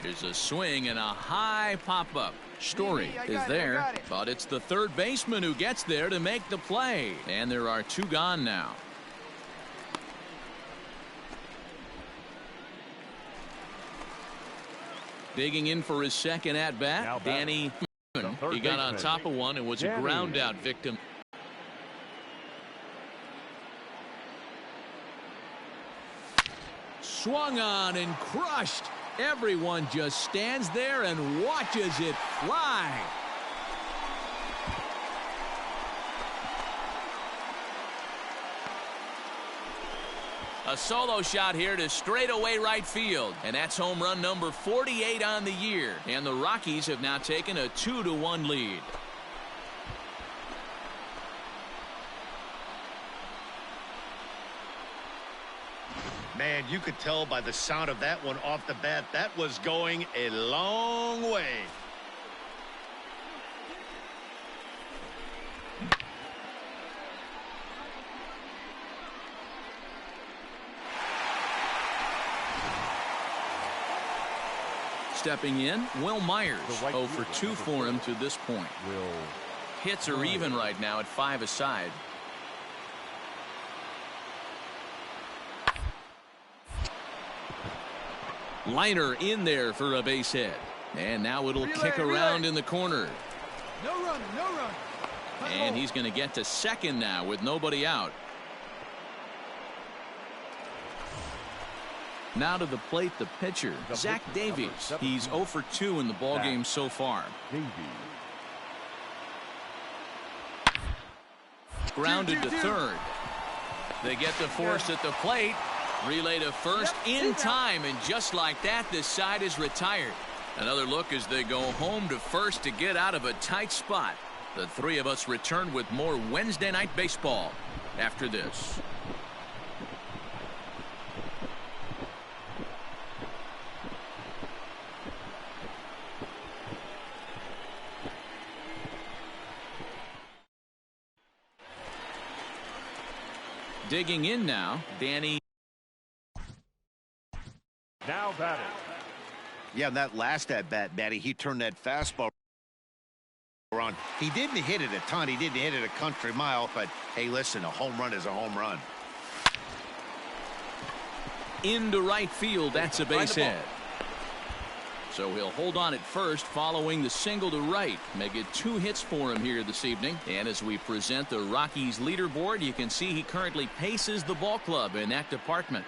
There's a swing and a high pop-up. Story is there, but it's the third baseman who gets there to make the play. And there are two gone now. Digging in for his second at-bat, Danny. He got on top of one and was a ground-out victim. Swung on and crushed. Everyone just stands there and watches it fly. A solo shot here to straightaway right field. And that's home run number 48 on the year. And the Rockies have now taken a 2-1 lead. Man, you could tell by the sound of that one off the bat, that was going a long way. Stepping in, Will Myers. 0 for 2 for him to this point. Hits are even right now at 5 aside. Liner in there for a base hit. And now it'll kick around in the corner. No run, no run. And he's going to get to second now with nobody out. Now to the plate, the pitcher, Zach Davies. He's 0 for 2 in the ballgame so far. Grounded to third. They get the force at the plate. Relay to first in time, and just like that, this side is retired. Another look as they go home to first to get out of a tight spot. The three of us return with more Wednesday Night Baseball after this. Digging in now, Danny. Now batting. Yeah, that last at-bat, Matty, he turned that fastball around. He didn't hit it a ton. He didn't hit it a country mile. But, hey, listen, a home run is a home run. Into right field. That's a base hit. So he'll hold on at first following the single to right. Make it 2 hits for him here this evening. And as we present the Rockies leaderboard, you can see he currently paces the ball club in that department.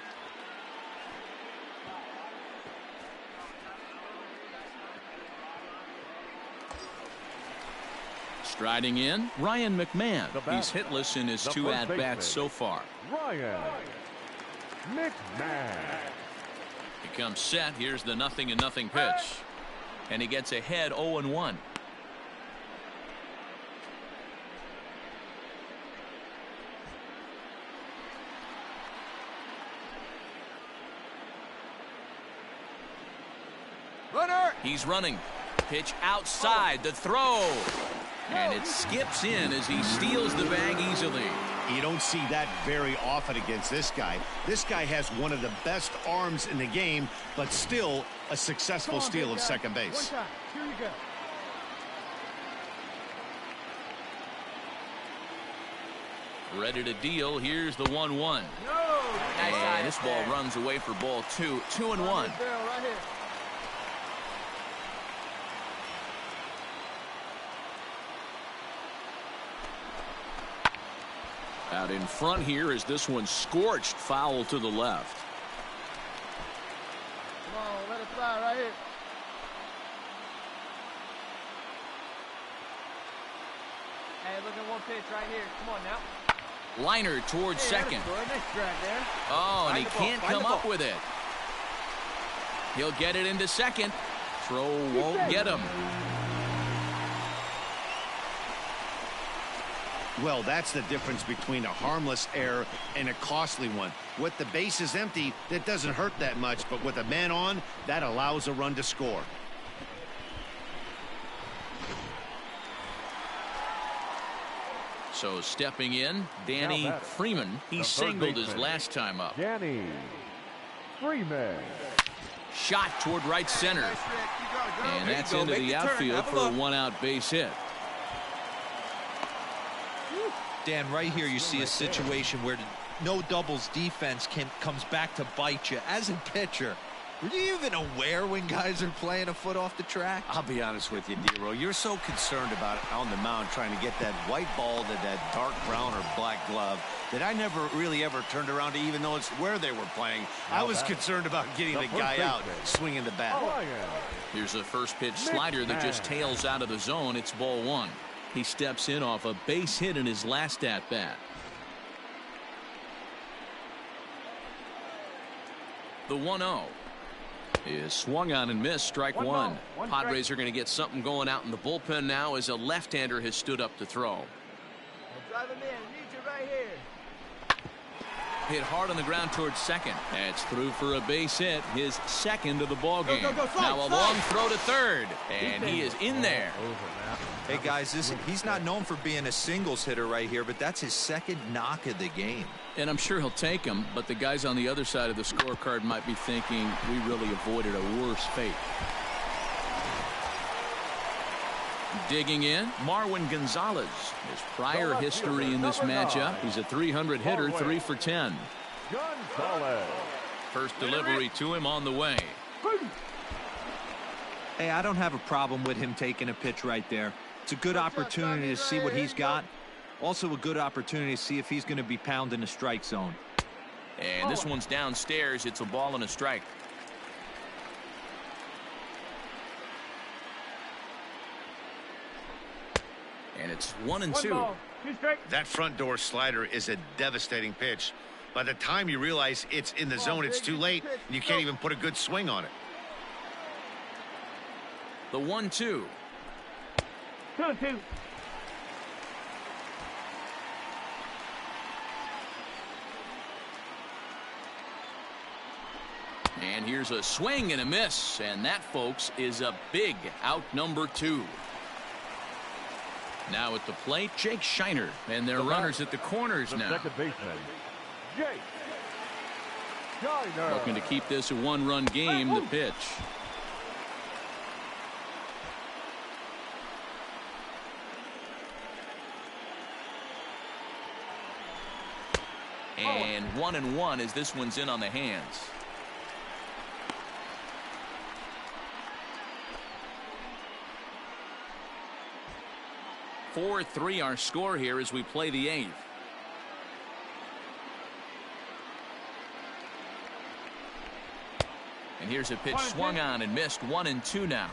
Striding in, Ryan McMahon. He's hitless in his 2 at-bats so far. Ryan McMahon. He comes set. Here's the 0-0 pitch. And he gets ahead 0-1. Runner. He's running. Pitch outside. The throw. And it skips in as he steals the bag easily. You don't see that very often against this guy. This guy has one of the best arms in the game, but still a successful steal of second base. One time. Here you go. Ready to deal. Here's the 1-1. And this ball runs away for ball 2. 2-1. Right here. Out in front here is this one scorched foul to the left. Come on, let it fly right here. Hey, look at one pitch right here. Come on now. Liner towards second. Nice drag there. Oh, and he can't come up with it. He'll get it into second. Throw won't get him. Well, that's the difference between a harmless error and a costly one. With the bases empty, that doesn't hurt that much, but with a man on, that allows a run to score. So stepping in, Danny Freeman. He singled his last time up. Danny Freeman. Shot toward right center. And that's into the outfield for a one-out base hit. Dan, right here you see a situation where no doubles defense comes back to bite you. As a pitcher, were you even aware when guys are playing a foot off the track? I'll be honest with you, D-Roll. You're so concerned about it on the mound trying to get that white ball to that dark brown or black glove that I never really ever turned around to even know it's where they were playing. I was concerned about getting the guy out swinging the bat. Here's a first pitch slider that just tails out of the zone. It's ball one. He steps in off a base hit in his last at-bat. The 1-0 is swung on and missed. Strike one. Padres are going to get something going out in the bullpen now as a left-hander has stood up to throw. Drive him in. Need you right here. Hit hard on the ground towards second. That's through for a base hit, his second of the ball game. Now a long throw to third, and he is in there. Hey guys, listen, he's not known for being a singles hitter right here, but that's his second knock of the game. And I'm sure he'll take him, but the guys on the other side of the scorecard might be thinking we really avoided a worse fate. Digging in, Marwin Gonzalez. His prior history in this matchup, he's a 300 hitter, 3 for 10. Gonzalez. First delivery to him on the way. Hey, I don't have a problem with him taking a pitch right there. It's a good opportunity to see what he's got. Also a good opportunity to see if he's going to be pounding the strike zone. And this one's downstairs. It's a ball and a strike. And it's 1-2. That front door slider is a devastating pitch. By the time you realize it's in the zone, it's too late. And you can't even put a good swing on it. The 1-2. 2-2. And here's a swing and a miss. And that, folks, is a big out number 2. Now at the plate, Jake Shiner. And their runners at the corners now. Second baseman, Jake Shiner. Looking to keep this a one-run game. The pitch. And 1-1 as this one's in on the hands. (4-3) our score here as we play the 8th. And here's a pitch swung on and missed. 1-2 now.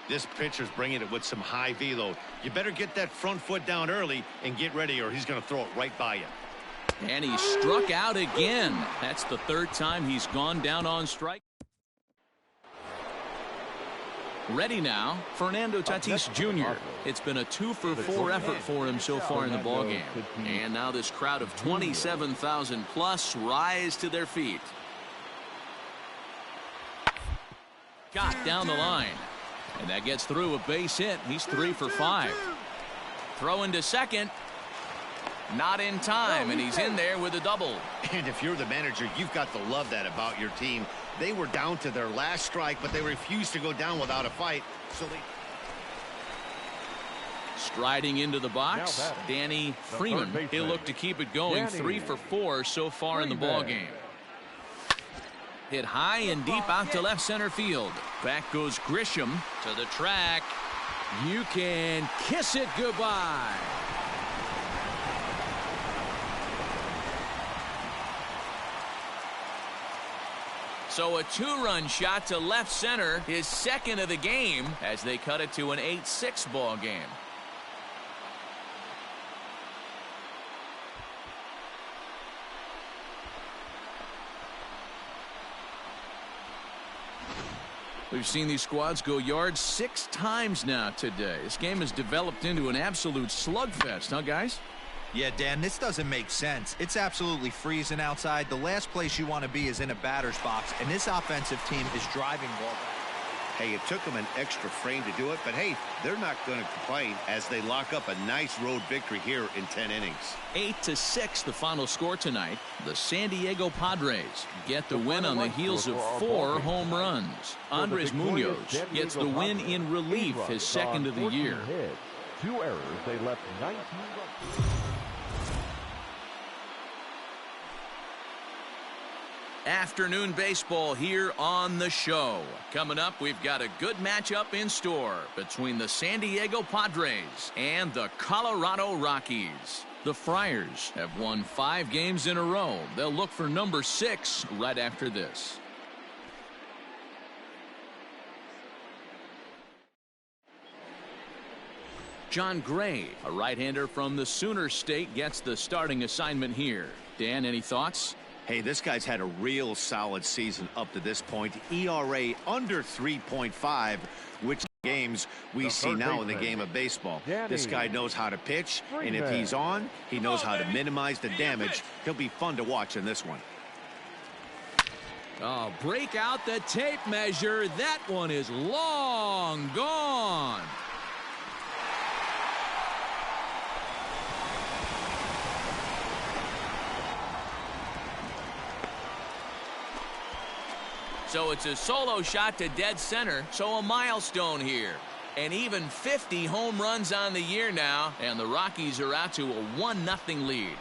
This pitcher's bringing it with some high velo. You better get that front foot down early and get ready or he's going to throw it right by you. And he struck out again. That's the third time he's gone down on strike. Ready now, Fernando Tatis Jr. It's been a 2-for-4 effort for him so far in the ballgame. And now this crowd of 27,000 plus rise to their feet. Got down the line. And that gets through a base hit. He's 3 for 5. Throw into second. Not in time, and he's in there with a double. And if you're the manager, you've got to love that about your team. They were down to their last strike, but they refused to go down without a fight. So they... Striding into the box, Danny Freeman. He'll look to keep it going. 3 for 4 so far in the ballgame. Hit high and deep out to left center field. Back goes Grisham to the track. You can kiss it goodbye. So a 2-run shot to left center, his second of the game, as they cut it to an 8-6 ball game. We've seen these squads go yards 6 times now today. This game has developed into an absolute slugfest, huh, guys? Yeah, Dan, this doesn't make sense. It's absolutely freezing outside. The last place you want to be is in a batter's box, and this offensive team is driving ball back. Hey, it took them an extra frame to do it, but hey, they're not going to complain as they lock up a nice road victory here in 10 innings. 8-6 the final score tonight. The San Diego Padres get the win on the heels of 4 home runs. Andres Munoz gets the win in relief, his second of the year. 2 errors, they left 19 runs. Afternoon baseball here on the show. Coming up, we've got a good matchup in store between the San Diego Padres and the Colorado Rockies. The Friars have won 5 games in a row. They'll look for number 6 right after this. John Gray, a right-hander from the Sooner State, gets the starting assignment here. Dan, any thoughts? Hey, this guy's had a real solid season up to this point. ERA under 3.5, which games we see now in the game of baseball. This guy knows how to pitch, and if he's on, he knows how to minimize the damage. He'll be fun to watch in this one. Oh, break out the tape measure. That one is long gone. So it's a solo shot to dead center, so a milestone here. And even 50 home runs on the year now, and the Rockies are out to a 1-0 lead.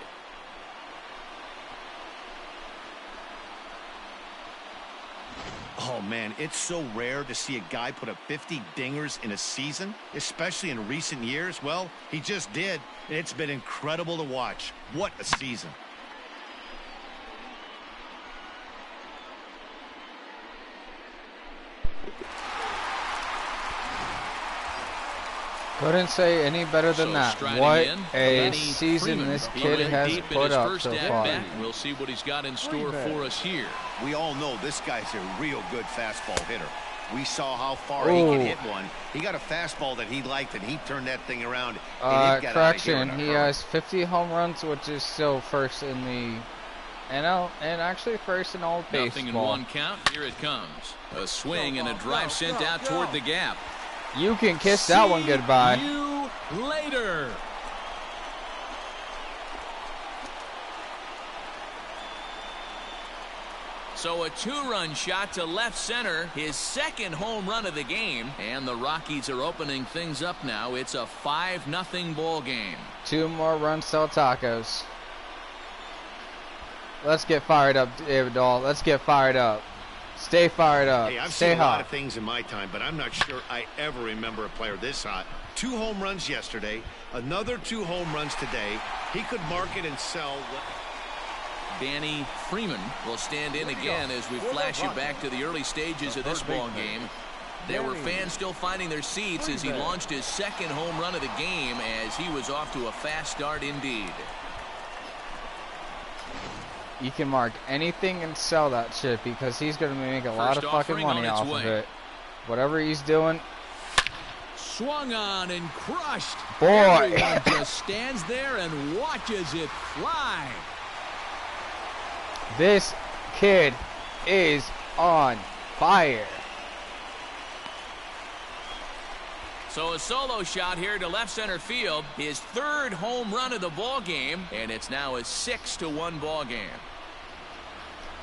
Oh, man, it's so rare to see a guy put up 50 dingers in a season, especially in recent years. Well, he just did. It's been incredible to watch. What a season. Couldn't say any better than that. What a season this kid has put up so far. We'll see what he's got in store for us here. We all know this guy's a real good fastball hitter. We saw how far he could hit one. He got a fastball that he liked, and he turned that thing around. Correction, he has 50 home runs, which is still first in the NL, and actually first in all baseball. Nothing in one count. Here it comes. A swing and a drive sent out toward the gap. You can kiss that one goodbye. See you later. So a 2-run shot to left center, his second home run of the game, and the Rockies are opening things up now. It's a 5-0 ball game. 2 more runs, sell tacos. Let's get fired up, David Dahl. Let's get fired up. Stay fired up. Hey, I've Stay seen hot. a lot of things in my time, but I'm not sure I ever remember a player this hot. 2 home runs yesterday, another 2 home runs today. He could market and sell. Danny Freeman will stand in again as we flash you back to the early stages of this ball game. There were fans still finding their seats as he launched his second home run of the game as he was off to a fast start indeed. You can mark anything and sell that shit because he's going to make a lot of fucking money off of it. Whatever he's doing. Swung on and crushed. Boy. Everyone just stands there and watches it fly. This kid is on fire. So a solo shot here to left center field, his 3rd home run of the ball game, and it's now a 6-1 ball game.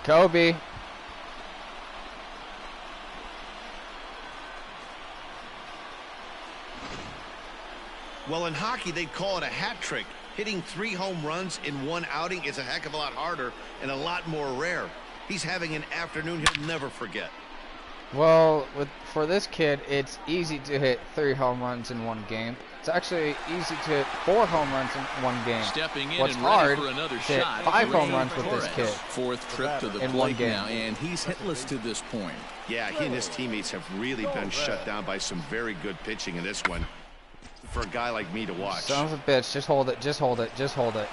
Kobe. Well, in hockey, they'd call it a hat trick. Hitting 3 home runs in one outing is a heck of a lot harder and a lot more rare. He's having an afternoon he'll never forget. Well, for this kid, it's easy to hit 3 home runs in one game. It's actually easy to hit 4 home runs in one game. Stepping in What's and hard ready for another to hit shot. 5 home runs with this kid. 4th trip to the in one plate game. now, and he's hitless to this point. Yeah, he and his teammates have really been shut down by some very good pitching in this one for a guy like me to watch. Son of a bitch, just hold it, just hold it, just hold it.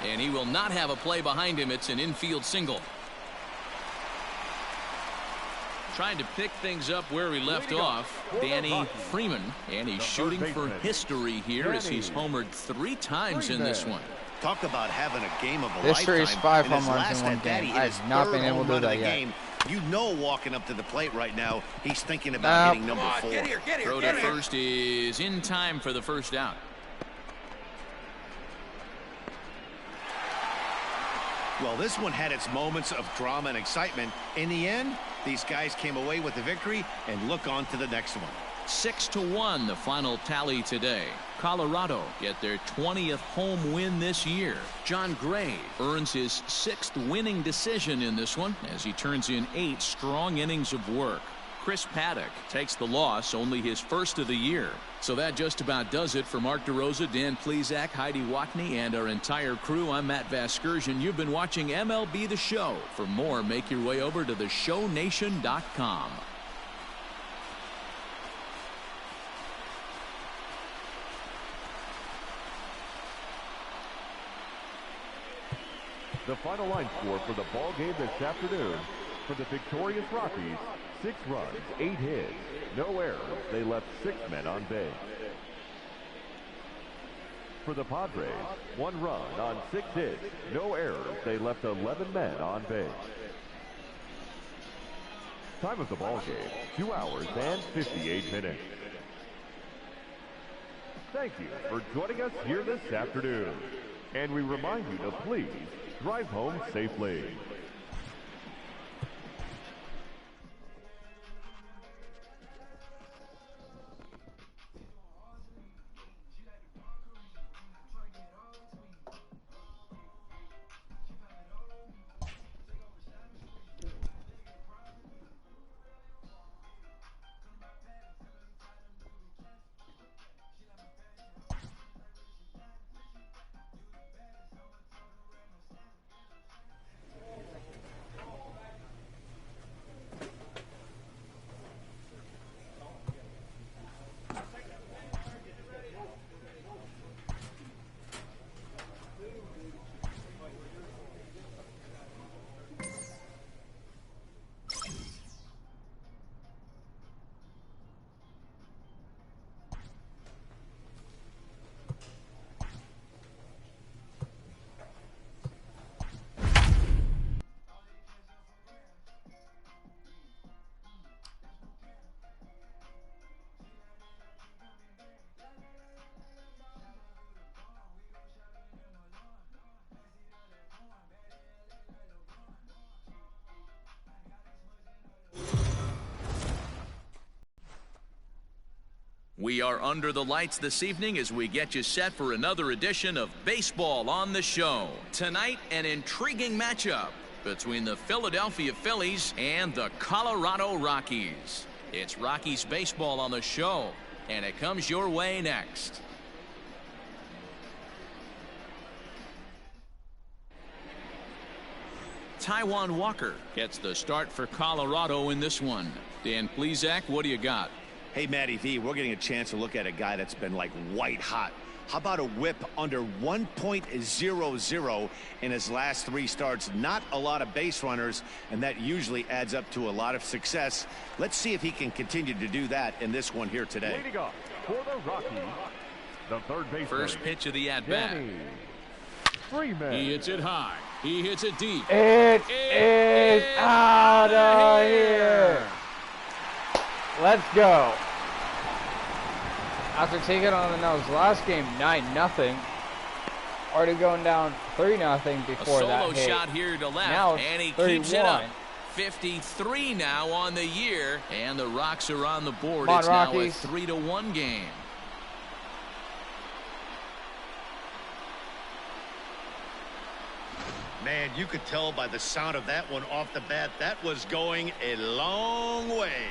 And he will not have a play behind him. It's an infield single. Trying to pick things up where we left off, Danny Freeman, and he's shooting for history here as he's homered 3 times in this one. Talk about having a game of a This lifetime. series 5 In his home runs last in one at bat, game. he hit I his have not 3rd been able home to do run of that the yet. game. You know, walking up to the plate right now, he's thinking about hitting number 4. Get here, Throw to first is in time for the first out. Well, this one had its moments of drama and excitement. In the end, these guys came away with the victory and look on to the next one. 6-1 the final tally today. Colorado get their 20th home win this year. John Gray earns his 6th winning decision in this one as he turns in 8 strong innings of work. Chris Paddock takes the loss, only his first of the year. So that just about does it for Mark DeRosa, Dan Plesac, Heidi Watney, and our entire crew. I'm Matt Vasgersian. You've been watching MLB The Show. For more, make your way over to theshownation.com. The final line score for the ball game this afternoon: for the victorious Rockies, 6 runs, 8 hits, no errors. They left 6 men on base. For the Padres, 1 run on 6 hits, no errors. They left 11 men on base. Time of the ball game, 2 hours and 58 minutes. Thank you for joining us here this afternoon. And we remind you to please drive home safely. We are under the lights this evening as we get you set for another edition of Baseball on the Show. Tonight, an intriguing matchup between the Philadelphia Phillies and the Colorado Rockies. It's Rockies baseball on the Show, and it comes your way next. Taijuan Walker gets the start for Colorado in this one. Dan Plesac, what do you got? Hey, Matty V, we're getting a chance to look at a guy that's been like white hot. How about a whip under 1.00 in his last 3 starts? Not a lot of base runners, and that usually adds up to a lot of success. Let's see if he can continue to do that in this one here today. Leading off for the Rockies, the third baseman. First pitch of the at-bat. Freeman. He hits it high. He hits it deep. It is out of here. Let's go. After taking on the nose last game 9-0, already going down 3-0 before that hit. A solo shot here to left, now and he 31. keeps it up. 53 now on the year, and the Rocks are on the board. Come on, it's Rockies. now a 3-1 game. Man, you could tell by the sound of that one off the bat, that was going a long way.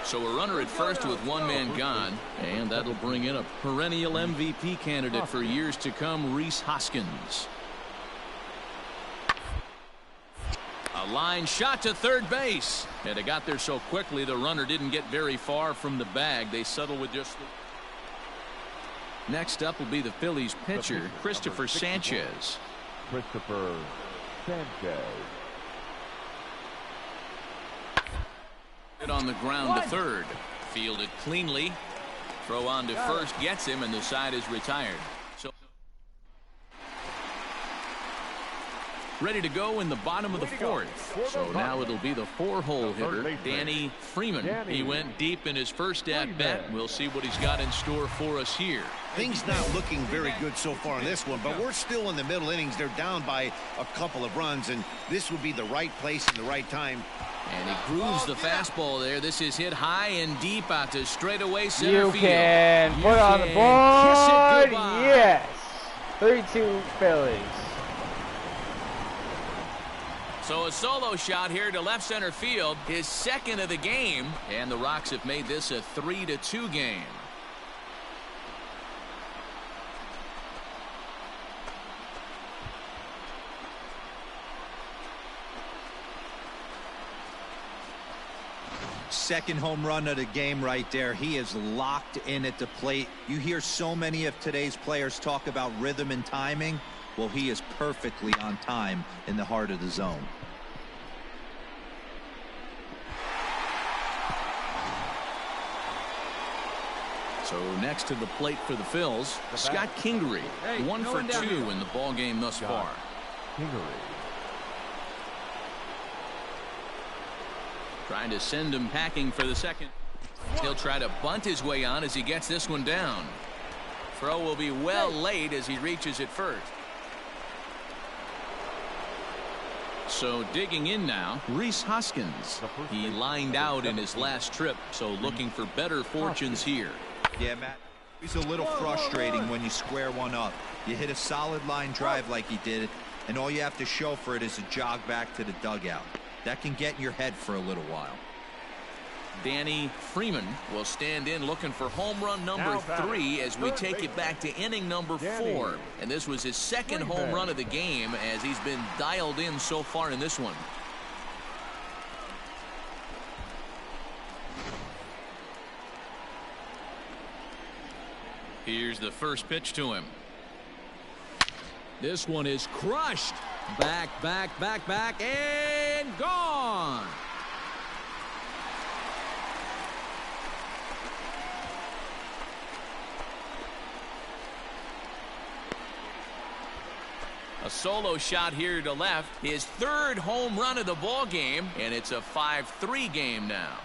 So a runner at first with 1 man gone, and that'll bring in a perennial MVP candidate for years to come, Rhys Hoskins. A line shot to third base, and it got there so quickly the runner didn't get very far from the bag. They settle with just the... Next up will be the Phillies pitcher, Christopher Sanchez. Christopher Sanchez. On the ground to third. Fielded cleanly. Throw on to first gets him, and the side is retired. So ready to go in the bottom of the fourth. So now it'll be the 4-hole hitter, Danny Freeman. He went deep in his first at-bat. We'll see what he's got in store for us here. Things not looking very good so far in this one, but we're still in the middle innings. They're down by a couple of runs, and this would be the right place and the right time. And he grooves the fastball there. This is hit high and deep out to straightaway center field. You can put on the board. Yes. 3-2 Phillies. So a solo shot here to left center field, his second of the game, and the Rocks have made this a 3-2 game. Second home run of the game right there. He is locked in at the plate. You hear so many of today's players talk about rhythm and timing. Well, he is perfectly on time in the heart of the zone. So next to the plate for the Phils, Scott Kingery, 1 for 2 in the ball game thus far. Kingery. Trying to send him packing for the second. He'll try to bunt his way on as he gets this one down. Throw will be well late as he reaches it first. So digging in now, Rhys Hoskins. He lined out in his last trip, so looking for better fortunes here. Yeah, Matt, it's a little frustrating when you square one up. You hit a solid line drive like he did, and all you have to show for it is a jog back to the dugout. That can get in your head for a little while. Danny Freeman will stand in looking for home run number 3 as we take it back to inning number 4. And this was his second home run of the game as he's been dialed in so far in this one. Here's the first pitch to him. This one is crushed. Back, and gone. A solo shot here to left. His third home run of the ball game, and it's a 5-3 game now.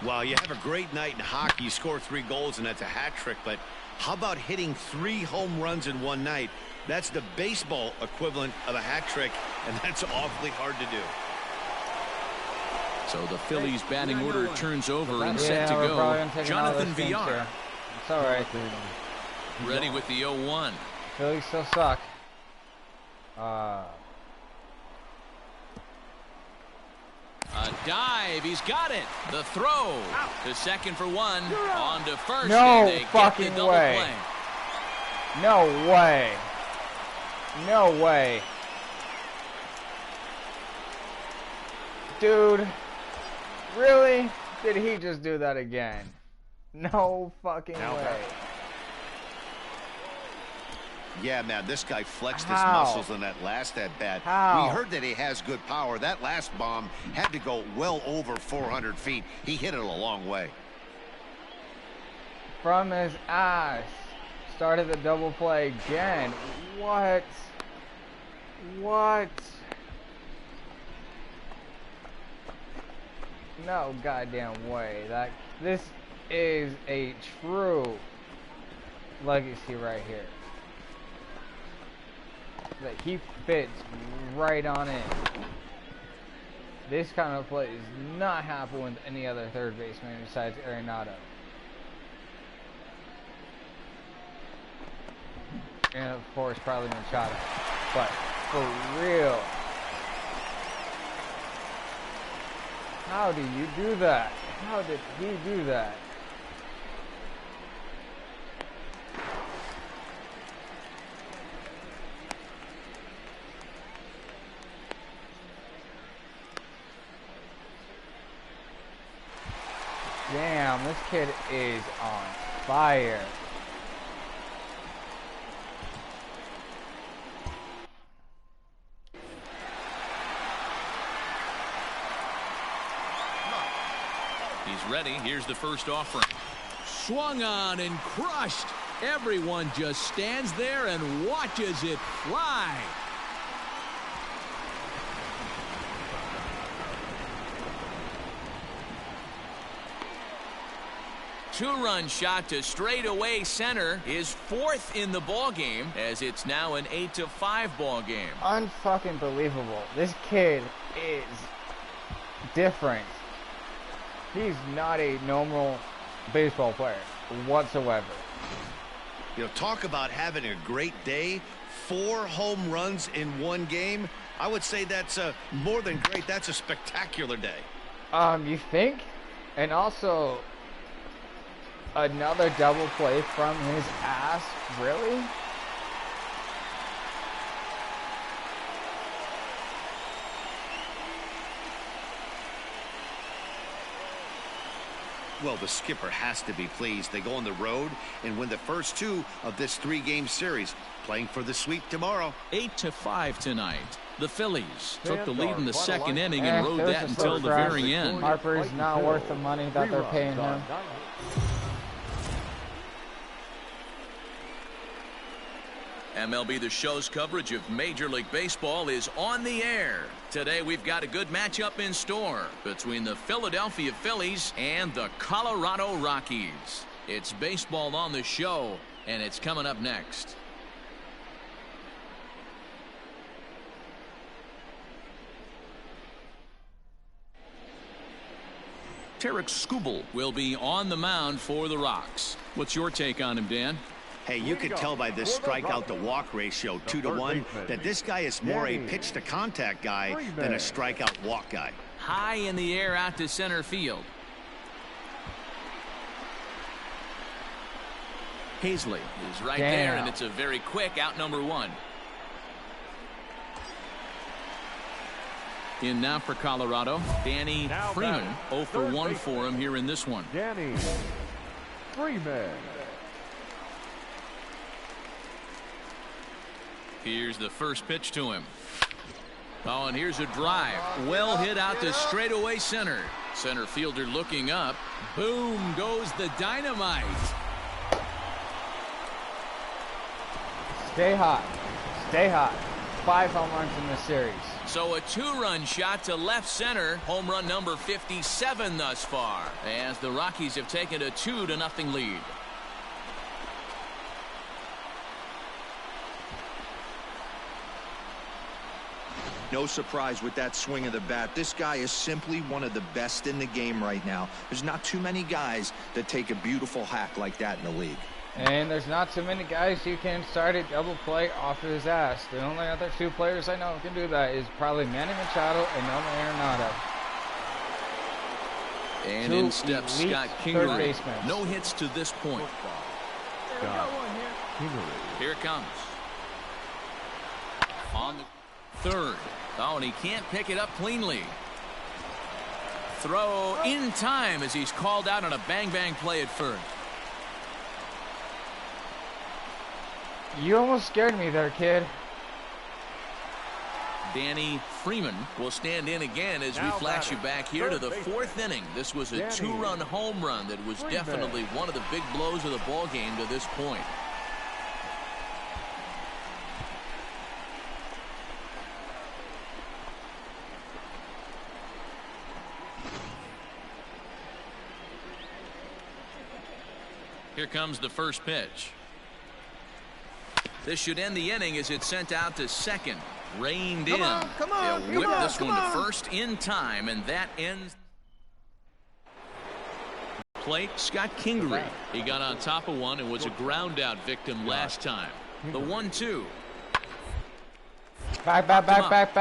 Well, you have a great night in hockey. You score 3 goals, and that's a hat trick. But how about hitting 3 home runs in one night? That's the baseball equivalent of a hat trick, and that's awfully hard to do. So the Phillies batting order turns over and set to go. Jonathan Villar. It's all right. Ready with the 0-1. Phillies still suck. A dive, he's got it. The throw to second for 1, on to first. No and they fucking get the double way. play. No way. No way. Dude, really? Did he just do that again? No fucking way. Yeah, man, this guy flexed his How? muscles in that last at-bat. How? We heard that he has good power. That last bomb had to go well over 400 feet. He hit it a long way. From his ass. Started the double play again. What? What? No goddamn way. This is a true legacy right here. That he fits right on in. This kind of play does not happen with any other third baseman besides Arenado. And of course probably Machado. But for real. How do you do that? How did he do that? Damn, this kid is on fire. He's ready. Here's the first offering. Swung on and crushed. Everyone just stands there and watches it fly. Two-run shot to straightaway center is fourth in the ball game as it's now an 8-5 ball game. Unfucking believable. This kid is different. He's not a normal baseball player whatsoever. You know, talk about having a great day. 4 home runs in one game. I would say that's more than great. That's a spectacular day. You think? And also another double play from his ass. Really? Well, the skipper has to be pleased. They go on the road and win the first 2 of this 3-game series, playing for the sweep tomorrow. 8-5 tonight. The Phillies took the lead in the second inning and rode that there's a until the surprise. very end. Harper's not worth the money that they're paying him. MLB The Show's coverage of Major League Baseball is on the air. Today we've got a good matchup in store between the Philadelphia Phillies and the Colorado Rockies. It's Baseball on the Show, and it's coming up next. Tarek Skubal will be on the mound for the Rocks. What's your take on him, Dan? Hey, you could tell by this strikeout to walk ratio 2-to-1 that this guy is more a pitch to contact guy than a strikeout walk guy. High in the air out to center field. Hazley is right there, and it's a very quick out number 1. In now for Colorado, Danny Freeman. 0 for 1 for him here in this one. Danny Freeman. Here's the first pitch to him. Oh, and here's a drive. Well hit out to straightaway center. Center fielder looking up. Boom goes the dynamite. Stay hot. Stay hot. 5 home runs in this series. So a 2-run shot to left center. Home run number 57 thus far, as the Rockies have taken a 2-0 lead. No surprise with that swing of the bat. This guy is simply one of the best in the game right now. There's not too many guys that take a beautiful hack like that in the league. And there's not too many guys who can start a double play off of his ass. The only other 2 players I know who can do that is probably Manny Machado and Nolan Arenado. And in steps Scott Kingery. No hits to this point. Here it comes. On the third. Oh, and he can't pick it up cleanly. Throw in time as he's called out on a bang-bang play at first. You almost scared me there, kid. Danny Freeman will stand in again as we flash you back here to the 4th inning. This was a 2-run home run that was definitely one of the big blows of the ball game to this point. Here comes the first pitch. This should end the inning as it's sent out to second. Reined in. They'll whip this one to first in time, and that ends. Plate, Scott Kingery. He got on top of one and was a ground out victim last time. The 1-2. Back.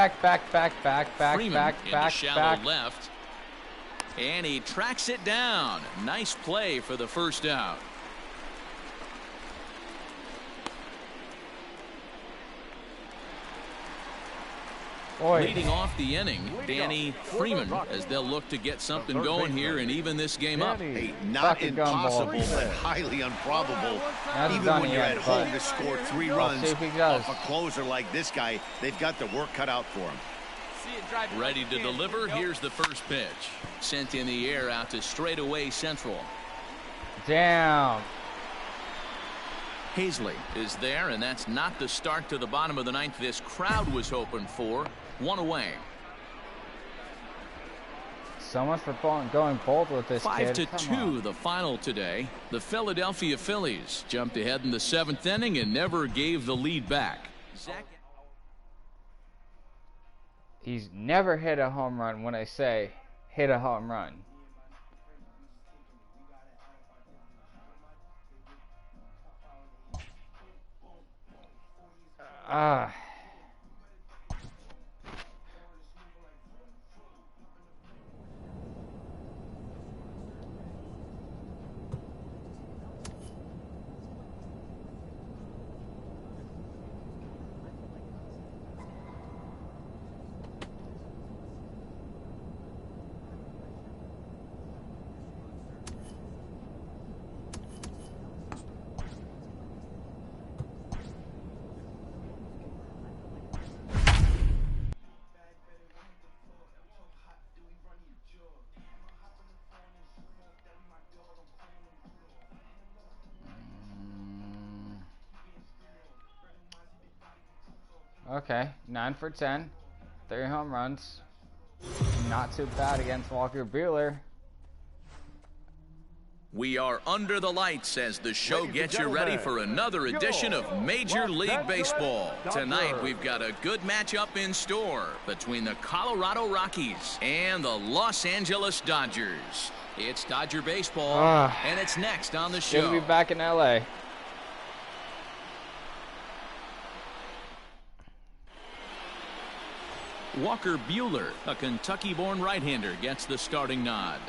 Freeman into shallow left. And he tracks it down. Nice play for the first out. Leading off the inning, Danny Freeman, as they'll look to get something going here and even this game up. Hey, not impossible, but highly improbable. Even when you're at home to score 3 runs off a closer like this guy, they've got the work cut out for him. see it drive you Ready like to you can. deliver. Go. Here's the first pitch. Sent in the air out to straightaway central. Damn. Hazley is there, and that's not the start to the bottom of the ninth this crowd was hoping for. 1 away. So much for going bold with this kid. 5-2 the final today. The Philadelphia Phillies jumped ahead in the 7th inning and never gave the lead back. He's never hit a home run when I say hit a home run. Ah. Okay, 9 for 10, 3 home runs. Not too bad against Walker Buehler. We are under the lights as the show gets you ready for another edition of Major League Baseball. Tonight we've got a good matchup in store between the Colorado Rockies and the Los Angeles Dodgers. It's Dodger baseball, and it's next on the show. Good to be back in LA. Walker Buehler, a Kentucky-born right-hander, gets the starting nod.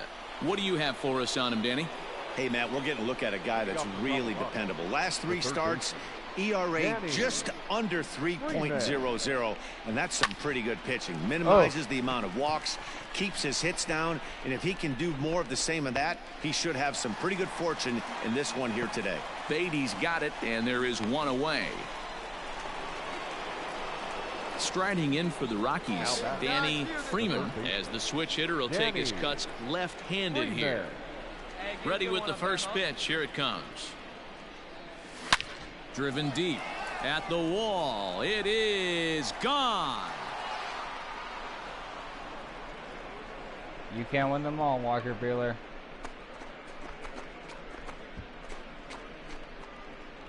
What do you have for us on him, Danny? Hey, Matt, we're getting a look at a guy that's really dependable. Last 3 starts, ERA just under 3.00, and that's some pretty good pitching. Minimizes the amount of walks, keeps his hits down, and if he can do more of the same of that, he should have some pretty good fortune in this one here today. Beatty's got it, and there is 1 away. Striding in for the Rockies, Danny Freeman, as the switch hitter will take his cuts left-handed here. Ready with the first pitch. Here it comes. Driven deep at the wall. It is gone. You can't win them all, Walker Buehler.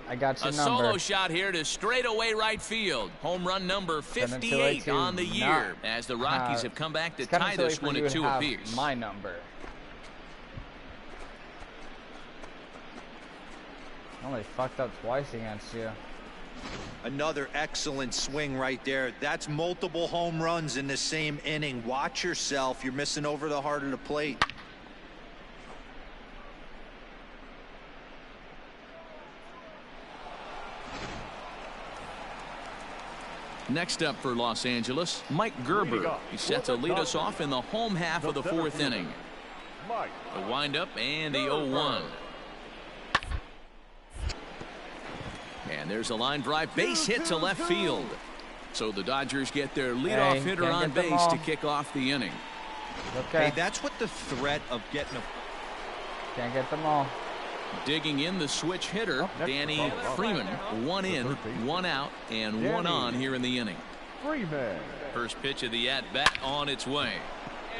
I got your number. A solo shot here to straightaway right field. Home run number 58 on the year as the Rockies have come back to tie this one at 2 apiece. My number. Only fucked up twice against you. Another excellent swing right there. That's multiple home runs in the same inning. Watch yourself. You're missing over the heart of the plate. Next up for Los Angeles, Mike Gerber. He set to lead us off in the home half of the 4th inning. The windup and the 0-1. And there's a line drive base hit to left field. So the Dodgers get their leadoff hitter on base to kick off the inning. Okay. Hey, that's what the threat of getting a... Can't get them all. Digging in the switch hitter, Danny Freeman. 1 in, 1 out, and 1 on here in the inning. First pitch of the at-bat on its way.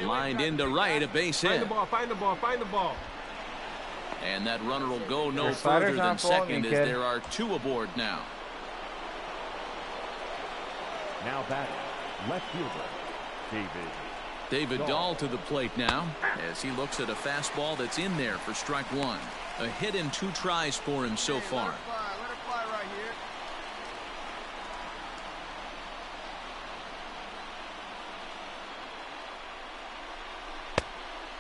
Lined into right, a base hit. Find the ball. And that runner will go no further than second as there are 2 aboard now. Now batting, left fielder, David Dahl to the plate now as he looks at a fastball that's in there for strike 1. A hit in 2 tries for him so far. Let her fly right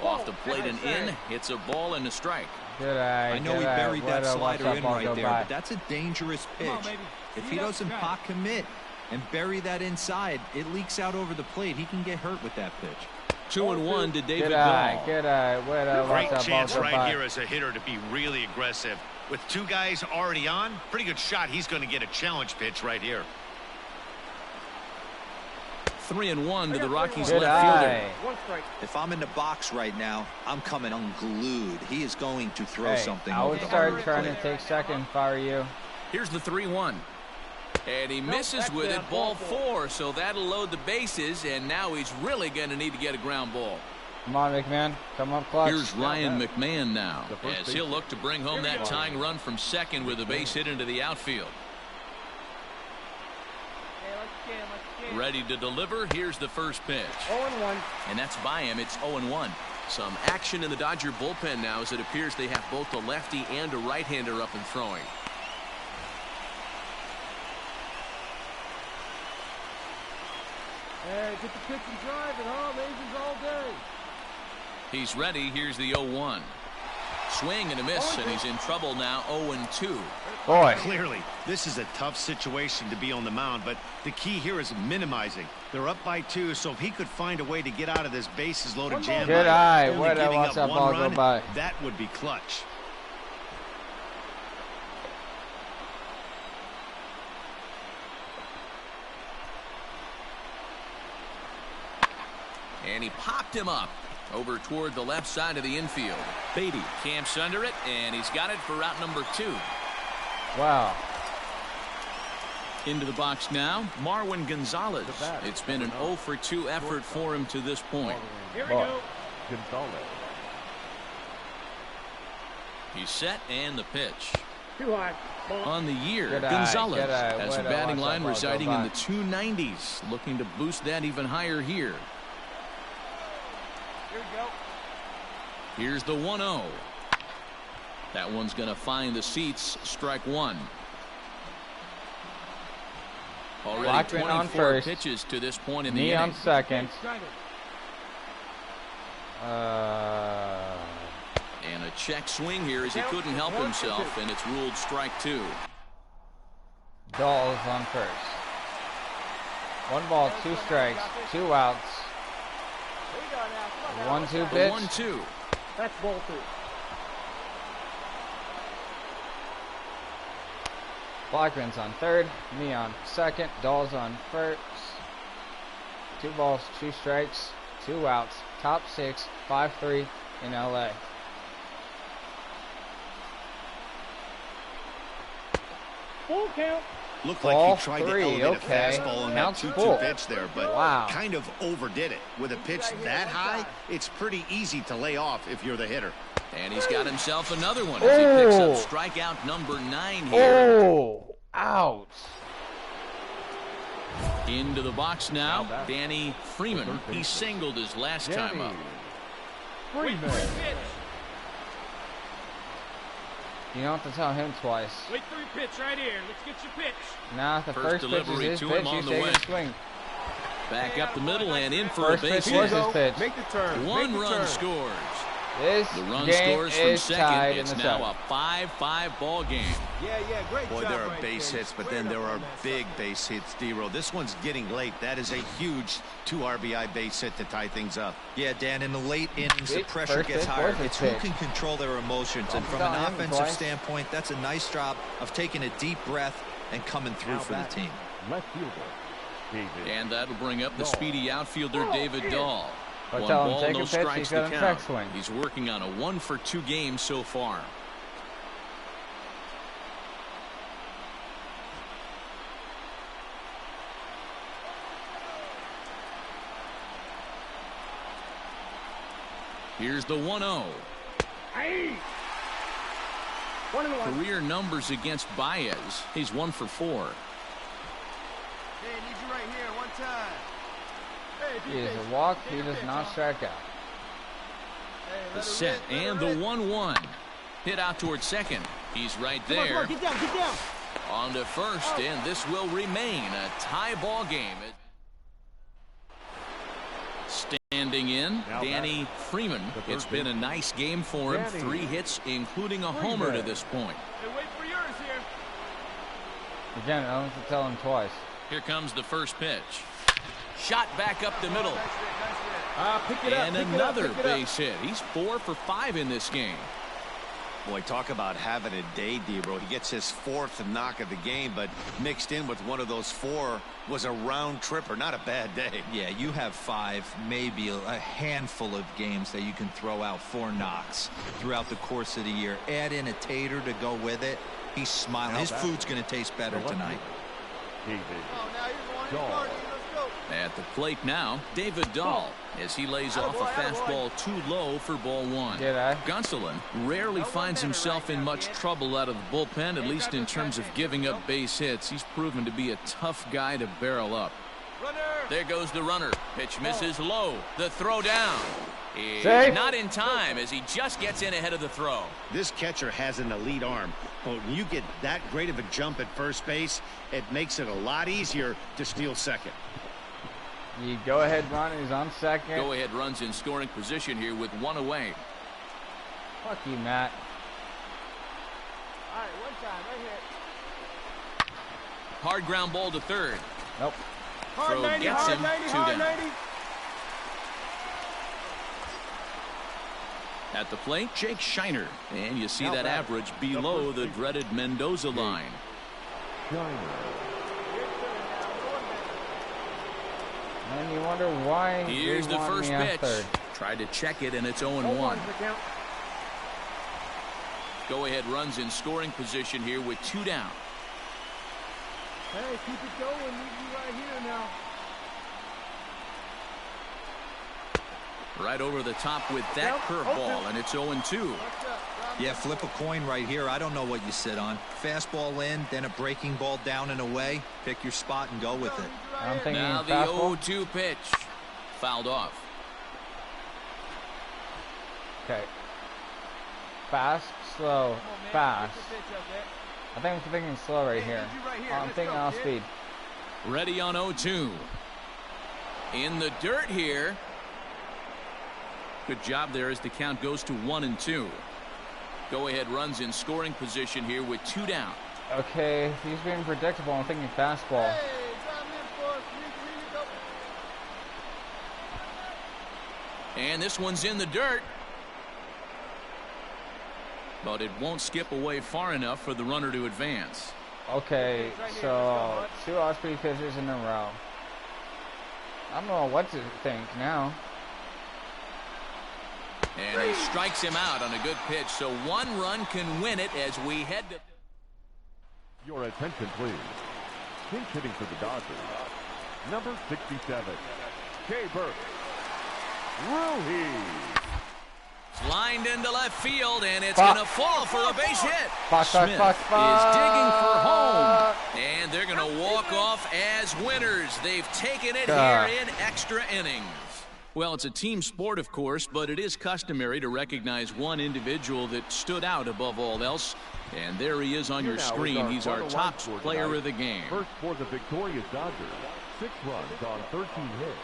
here. Off the plate and in. It's a ball and a strike. Good eye. I know he buried that slider in right there, but that's a dangerous pitch. If he doesn't pot commit and bury that inside, it leaks out over the plate. He can get hurt with that pitch. 2-1 to David Dahl. Good eye. Great chance right here as a hitter to be really aggressive. With 2 guys already on, pretty good shot. He's going to get a challenge pitch right here. 3-1 to the Rockies Good left eye. fielder. If I'm in the box right now, I'm coming unglued. He is going to throw something I over would the start hard trying plate. to take second if I were you. Here's the 3-1. And he misses with it, ball 4, so that'll load the bases, and now he's really going to need to get a ground ball. Come on, McMahon. Come up clutch. Here's Ryan McMahon now, as he'll look to bring home that tying run from second with a base hit into the outfield. Ready to deliver. Here's the first pitch. 0-1. And that's by him. It's 0-1. Some action in the Dodger bullpen now, as it appears they have both a lefty and a right-hander up and throwing. Hey, get the pitch and drive it, huh? Lasers all day. He's ready. Here's the 0-1. Swing and a miss, and he's in trouble now. 0-2. Boy. Clearly, this is a tough situation to be on the mound, but the key here is minimizing. They're up by 2, so if he could find a way to get out of this bases loaded jam, Good eye. only Where did I giving watch up that one ball run, go by? that would be clutch. And he popped him up over toward the left side of the infield. Beatty camps under it, and he's got it for route number 2. Wow. Into the box now, Marwin Gonzalez. It's been an 0 for 2 effort for him to this point. Here we go. Gonzalez. He's set, and the pitch. Too high. On the year, Good eye, Gonzalez good eye. has a Way to batting watch that line ball go residing by. in the 290s, looking to boost that even higher here. Here we go. Here's the 1-0. That one's going to find the seats. Strike 1. Already Blackman on 24 first. pitches to this point in the Me inning. on second. Drive it. And a check swing here as he couldn't help himself, and it's ruled strike 2. Dahl's on first. 1 ball, 2 strikes, 2 outs. Here we go now. Come on now. 1-2 The pitch. 1-2. That's ball 2. Blackman's on third. Me on second. Dahl's on first. 2 balls, 2 strikes, 2 outs. Top 6, 5-3 in LA. Full count. Looked Ball like he tried 3, to elevate okay. a fastball on that Counts 2-2 full. pitch there, but Wow. kind of overdid it. With a pitch that high, it's pretty easy to lay off if you're the hitter. And he's got himself another one as he picks Oh. up strikeout number 9 here. Oh, out. Into the box now, Danny Freeman. He singled his last time up. Wait for your pitch. You don't have to tell him twice. Wait for your pitch right here. Let's get your pitch. Nah, if the First first pitch is delivery his to pitch, him on he's the taking way. a swing. Back up the middle and in for First a base pitch was hit. his pitch. Make the turn. One run scores. This The run game scores from is second. tied in It's the now seventh. a 5-5 ball game. Yeah, great Boy, job there are right base there. hits, but Squared then there up are on that big side. base hits, D-Row. This one's getting late. That is a huge 2 RBI base hit to tie things up. Yeah, Dan, in the late innings, the Big pressure first gets pitch, higher. was his It's who pitch. can control their emotions. And from Don't an tell him offensive twice. standpoint, that's a nice job of taking a deep breath and coming through for the team. Left fielder, David. And that'll bring up the speedy outfielder David Dahl. But 1 tell him, ball, take no a pitch, strikes he's to got a count. check swing. He's working on a 1 for 2 game so far. Here's the 1-0. Hey. 1-1. Career numbers against Baez. He's 1 for 4. Hey, need you right here. One time. Hey, He is a walk, he does not strike out. The set and the 1-1. Hit out towards second. He's right there. Get down, get down. On to first, and this will remain a tie ball game. Standing in, Danny Freeman. It's been a nice game for him. 3 hits, including a homer to this point. Hey, wait for yours here. Again, I don't have to tell him twice. Here comes the first pitch. Shot back up the middle. Pick it up. And pick it up, another pick it up. base hit. He's 4 for 5 in this game. Boy, talk about having a day, D-Bro. He gets his 4th knock of the game, but mixed in with one of those 4 was a round tripper. Not a bad day. Yeah, you have 5, maybe a handful of games that you can throw out 4 knocks throughout the course of the year. Add in a tater to go with it. He's smiling. His food's going to taste better tonight. At the plate now, David Dahl, as he lays off a fastball too low for ball 1. Gonsolin rarely finds himself in much trouble out of the bullpen, at least in terms of giving up base hits. He's proven to be a tough guy to barrel up. There goes the runner. Pitch misses low. The throw down. Not in time as he just gets in ahead of the throw. This catcher has an elite arm, but when you get that great of a jump at first base, it makes it a lot easier to steal second. The go-ahead run is on second. Go-ahead runs in scoring position here with 1 away. Fuck you, Matt. All right, one time, right here. Hard ground ball to third. Nope. Throw gets him 2 down. At the plate, Jake Shiner. And you see that average below the dreaded Mendoza line. And you wonder why. Here's the first pitch. Tried to check it, and it's 0-1. Go-ahead runs in scoring position here with 2 down. Hey, keep it going. Leave you right here now. Right over the top with that curveball, and it's 0-2. Yeah, flip a coin right here. I don't know what you sit on. Fastball in, then a breaking ball down and away. Pick your spot and go with it. I'm thinking now the 0-2 pitch. Fouled off. Okay. Fast, slow, fast. I think I'm thinking slow right here. I'm thinking off speed. Ready on 0-2. In the dirt here. Good job there as the count goes to 1-2. Go-ahead runs in scoring position here with 2 down. Okay, he's being predictable. I'm thinking fastball. And this one's in the dirt. But it won't skip away far enough for the runner to advance. Okay, so 2 off-speed pitches in a row. I don't know what to think now. And he strikes him out on a good pitch, so 1 run can win it as we head to... Your attention, please. Pinch hitting for the Dodgers. Number 67, Jay Burke. Ruhi. Lined into left field, and it's going to fall for a base hit. Smith is digging for home, and they're going to walk off as winners. They've taken it here in extra innings. Well, it's a team sport, of course, but it is customary to recognize one individual that stood out above all else. And there he is on your screen. He's our top player of the game. First for the victorious Dodgers. 6 runs on 13 hits.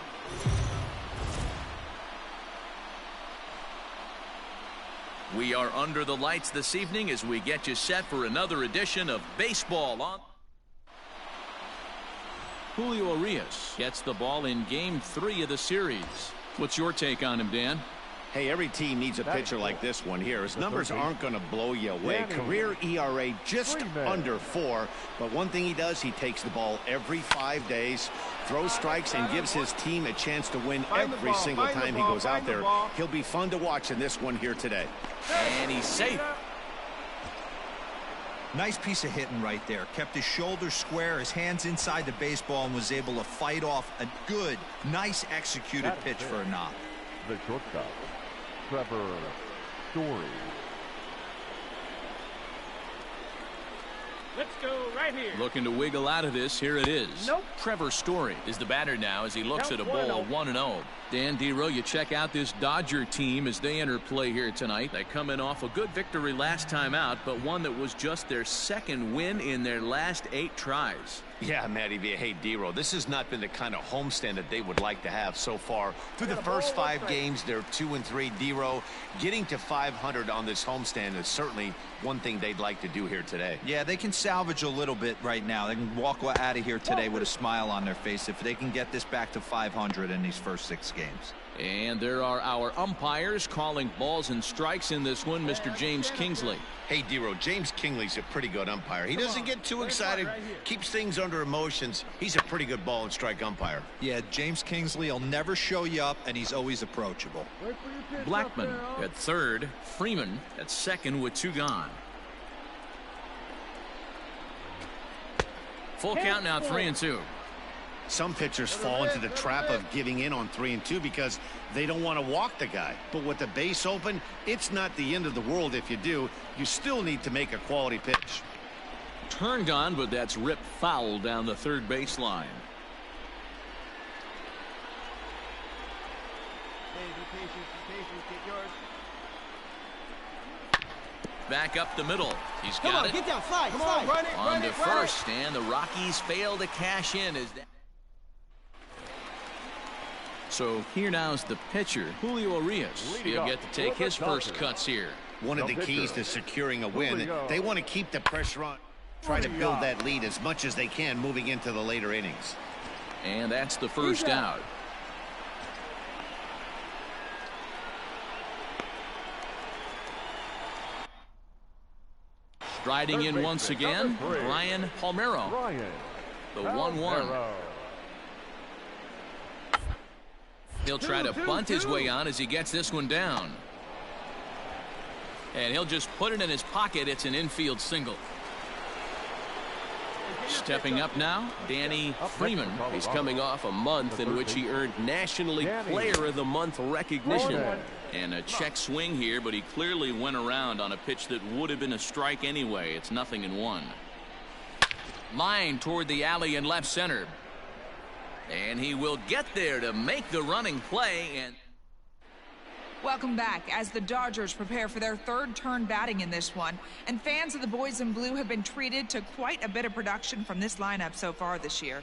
We are under the lights this evening as we get you set for another edition of Baseball on. Julio Urias gets the ball in Game 3 of the series. What's your take on him, Dan? Hey, every team needs a pitcher like this one here. His numbers aren't going to blow you away. Career ERA just under 4. But one thing he does, he takes the ball every 5 days, throws strikes, and gives his team a chance to win every single time he goes out there. He'll be fun to watch in this one here today. And he's safe. Nice piece of hitting right there. Kept his shoulders square, his hands inside the baseball, and was able to fight off a good, nice executed pitch for a knock. The shortstop, Trevor Story. Let's go right here. Looking to wiggle out of this. Here it is. Nope. Trevor Story is the batter now as he looks at a ball 1-0. Dan Dero, you check out this Dodger team as they enter play here tonight. They come in off a good victory last time out, but one that was just their second win in their last 8 tries. Yeah, Matty V. Hey, Dero, this has not been the kind of homestand that they would like to have so far. Through the first 5 games, they're 2-3. Dero, getting to 500 on this homestand is certainly one thing they'd like to do here today. Yeah, they can salvage a little bit right now. They can walk out of here today with a smile on their face if they can get this back to 500 in these first 6 games. And there are our umpires calling balls and strikes in this one, Mr. James Kingsley. Hey, Dero, James Kingsley's a pretty good umpire. He doesn't get too excited, keeps things under emotions. He's a pretty good ball and strike umpire. Yeah, James Kingsley will never show you up, and he's always approachable. Blackman at third, Freeman at second with 2 gone. Full count now, 3-2. Some pitchers fall into the trap of giving in on 3-2 because they don't want to walk the guy. But with the base open, it's not the end of the world if you do. You still need to make a quality pitch. Turned on, but that's ripped foul down the third baseline. Back up the middle. He's got it. Get down, slide, run it, On to first, and the Rockies fail to cash in. So here now is the pitcher, Julio Urias. He'll get to take his first cuts here. One of the keys to securing a win, they want to keep the pressure on. Try to build that lead as much as they can moving into the later innings. And that's the first out. Striding in once again, Brian Palmeiro. The 1-1. He'll try to bunt his way on as he gets this one down. And he'll just put it in his pocket. It's an infield single. Stepping up now, Danny Freeman. He's coming off a month in which he earned National League Player of the Month recognition. And a check swing here, but he clearly went around on a pitch that would have been a strike anyway. It's 0-1. Line toward the alley in left center. And he will get there to make the running play. And welcome back as the Dodgers prepare for their third turn batting in this one. And fans of the boys in blue have been treated to quite a bit of production from this lineup so far this year.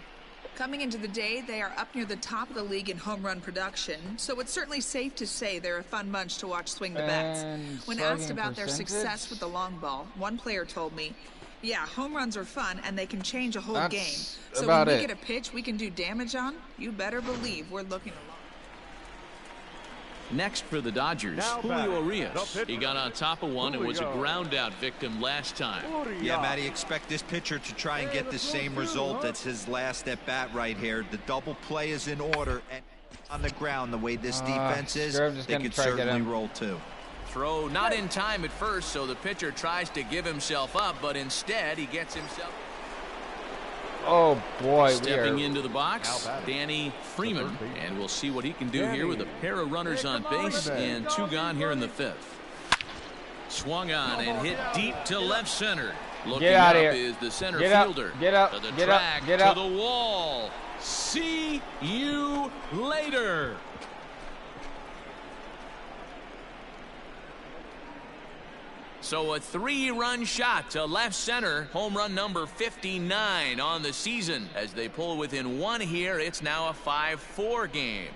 Coming into the day, they are up near the top of the league in home run production, so it's certainly safe to say they're a fun bunch to watch swing the bats. When asked about their success with the long ball, one player told me, yeah, home runs are fun and they can change a whole game. So when we get a pitch we can do damage on, you better believe we're looking along. Next for the Dodgers, Julio Urias. He got on top of one and was a ground out victim last time. Yeah, Matty, expect this pitcher to try and get the same result. That's his last at bat right here. The double play is in order, and on the ground, the way this defense is, they could certainly roll too. Throw not in time at first, so the pitcher tries to give himself up, but instead he gets himself. Oh boy, stepping into the box, Danny Freeman, and we'll see what he can do here with a pair of runners on base and 2 gone here in the 5th. Swung on and hit deep to left center. Looking up is the center fielder. Get up, to the get track, up, get up. to the wall. See you later. So a 3-run shot to left center. Home run number 59 on the season. As they pull within 1 here, it's now a 5-4 game.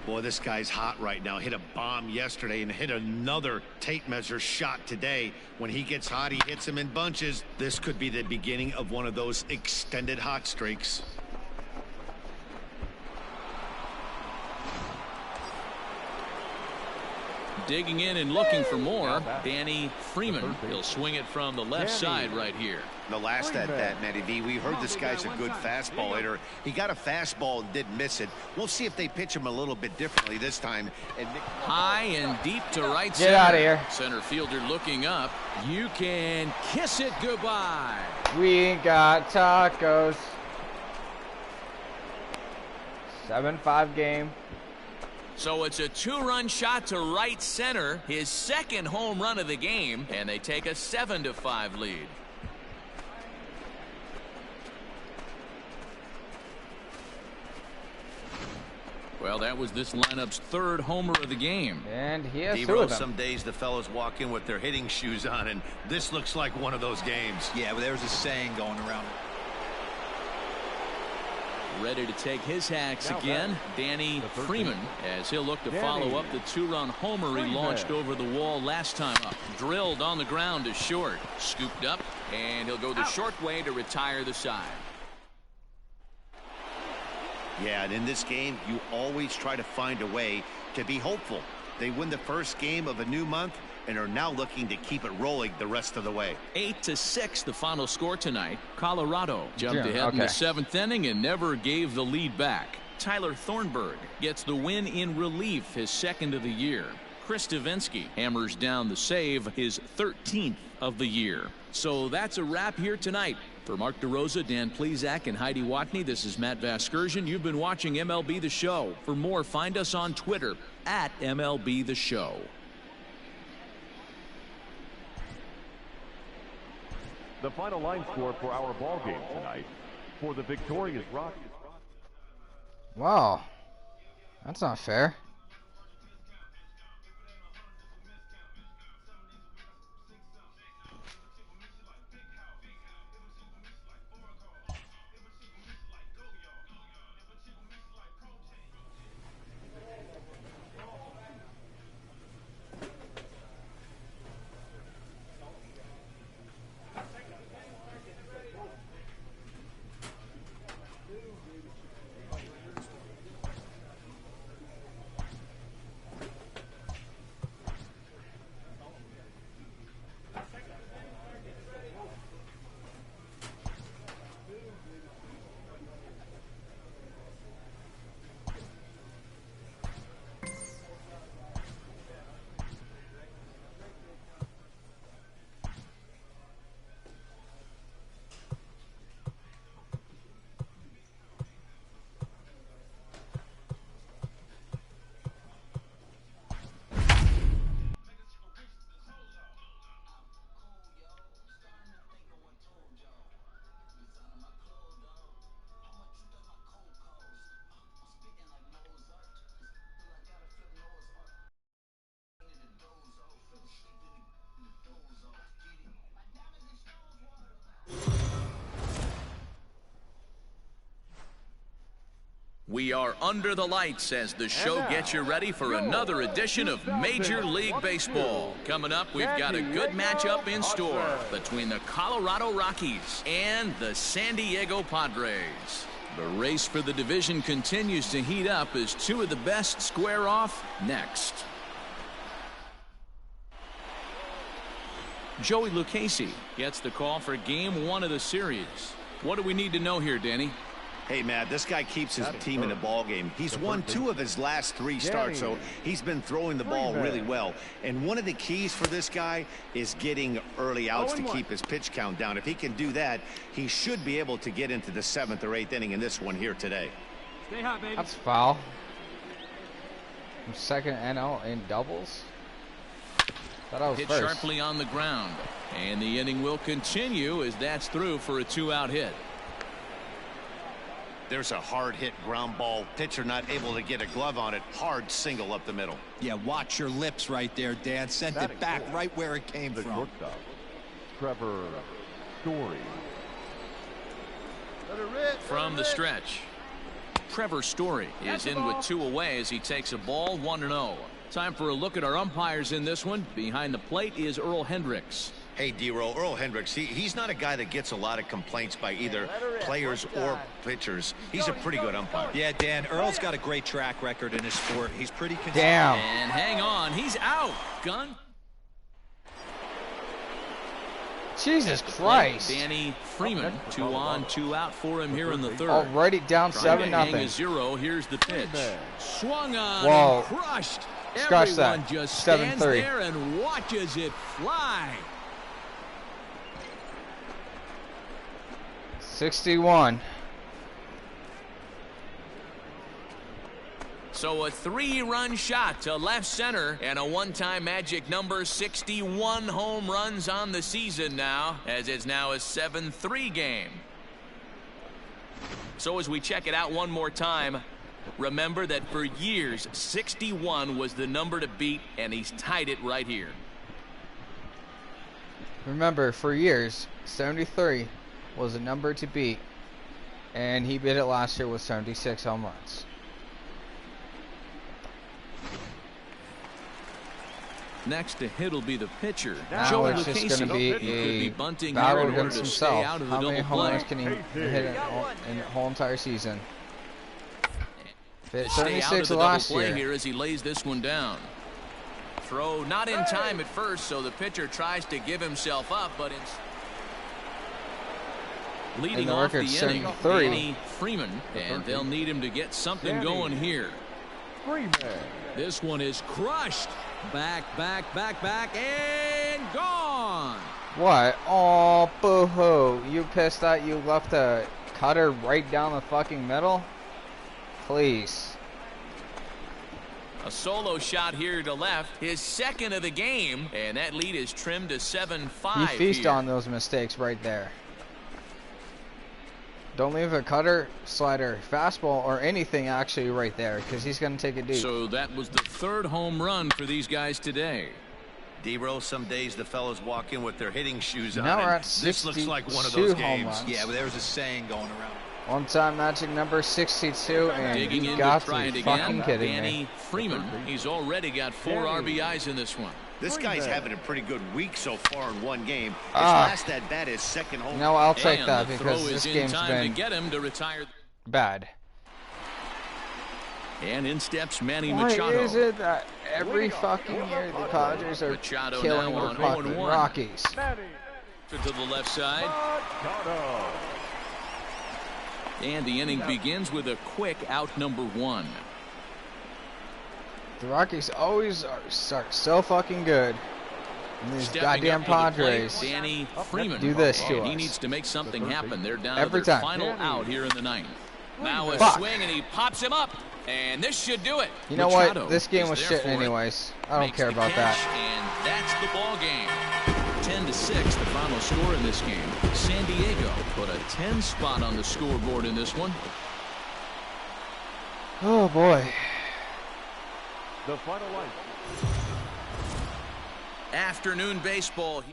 Boy, this guy's hot right now. Hit a bomb yesterday and hit another tape measure shot today. When he gets hot, he hits them in bunches. This could be the beginning of one of those extended hot streaks. Digging in and looking for more, Danny Freeman. He'll swing it from the left side right here. The last at bat, Matty V, we heard this guy's a good fastball hitter. He got a fastball and did miss it. We'll see if they pitch him a little bit differently this time. And high and deep to right center. Get out of here. Center fielder looking up. You can kiss it goodbye. We got tacos. 7-5 game. So it's a 2-run shot to right center, his 2nd home run of the game, and they take a 7-5 lead. Well, that was this lineup's 3rd homer of the game. And he has 2 of them. Some days the fellows walk in with their hitting shoes on, and this looks like one of those games. Yeah, but there's a saying going around. Ready to take his hacks again, Danny Freeman, as he'll look to follow up the 2-run homer he launched over the wall last time up. Drilled on the ground to short, scooped up, and he'll go the short way to retire the side. Yeah, and in this game, you always try to find a way to be hopeful. They win the first game of a new month and are now looking to keep it rolling the rest of the way. 8-6, the final score tonight. Colorado jumped ahead in the 7th inning and never gave the lead back. Tyler Thornburg gets the win in relief, his 2nd of the year. Chris Davinsky hammers down the save, his 13th of the year. So that's a wrap here tonight. For Mark DeRosa, Dan Plesac, and Heidi Watney, this is Matt Vasgersian. You've been watching MLB The Show. For more, find us on Twitter at MLB The Show. The final line score for our ball game tonight for the victorious Rockies. Wow, that's not fair. We are under the lights as the show gets you ready for another edition of Major League Baseball. Coming up, we've got a good matchup in store between the Colorado Rockies and the San Diego Padres. The race for the division continues to heat up as two of the best square off next. Joey Lucchesi gets the call for Game 1 of the series. What do we need to know here, Danny? Hey, Matt, this guy keeps his team in the ball game. He's won 2 of his last 3 starts, so he's been throwing the ball really well. And one of the keys for this guy is getting early outs to keep his pitch count down. If he can do that, he should be able to get into the 7th or 8th inning in this one here today. Stay hot, baby. That's foul. From second NL in doubles. Thought I was hit first. Sharply on the ground, and the inning will continue as that's through for a 2-out hit. There's a hard hit ground ball. Pitcher not able to get a glove on it. Hard single up the middle. Yeah, watch your lips right there, Dan. Sent it back right where it came the from. Shortstop, Trevor Story. From the stretch, Trevor Story is in with 2 away as he takes a ball 1-0. Time for a look at our umpires in this one. Behind the plate is Earl Hendricks. Hey, D-Roll, Earl Hendricks, he's not a guy that gets a lot of complaints by either players or pitchers. He's a pretty good umpire. Yeah, Dan, Earl's got a great track record in his sport. He's pretty consistent. Damn. And hang on, he's out. Gun. Jesus Christ. Danny Freeman, 2 on, 2 out for him here in the 3rd. Already down 7-0. Hang a 0. Here's the pitch. Swung on Whoa. and crushed. Scratch Everyone that. just stands 7-3. there and watches it fly. 61. So a 3-run shot to left center and a one-time magic number. 61 home runs on the season now, as it's now a 7-3 game. So as we check it out one more time, remember that for years 61 was the number to beat, and he's tied it right here. Remember, for years 73 was a number to beat, and he beat it last year with 76 home runs. Next to hit will be the pitcher. Now Joey it's just Lucchesi. going to be He could be bunting here battle in order against to stay himself. out of the How many double home play. runs can he hit in the whole entire season? Stay out of 76 the double last play year. here as he lays this one down. Throw not in time at first, so the pitcher tries to give himself up, but it's leading the off the record, inning, 73. Danny Freeman, and they'll need him to get something going here. This one is crushed. Back, and gone. What? Oh, boo-hoo. You pissed that you left the cutter right down the fucking middle? Please. A solo shot here to left, his second of the game, and that lead is trimmed to 7-5. You feast here. on those mistakes right there. Don't leave a cutter, slider, fastball, or anything actually right there, because he's going to take it deep. So that was the third home run for these guys today. D-Row, some days the fellas walk in with their hitting shoes on. Now we're at This looks like one of 62 those home games. runs. Yeah, but there's a saying going around. One-time magic number 62, and Digging you in got to to try be it fucking again, kidding Danny me. Freeman. He's already got 4 RBIs in this one. This guy's having a pretty good week so far in one game. His Ah. last at bat is second home. No, I'll take And that the because throw this is in game's time been to get him to retire. bad. And in steps Manny Why Machado. is it that every fucking year the Padres are Machado killing now the on fucking 0-1. Rockies? To the left side. And the inning begins with a quick out number 1. The Rockies always start so fucking good. And these Stepping goddamn up to the plate, Padres Danny Freeman. do this to And he us. needs to make something happen. They're down Every to their time. final out here in the ninth. Now a Fuck. swing and he pops him up. And this should do it. You know Machado what? This game is was there shit for it. anyways. I don't Makes care the about catch, that. And that's the ball game. 10-6, the final score in this game. San Diego put a 10 spot on the scoreboard in this one. Oh boy. The final line. Afternoon baseball.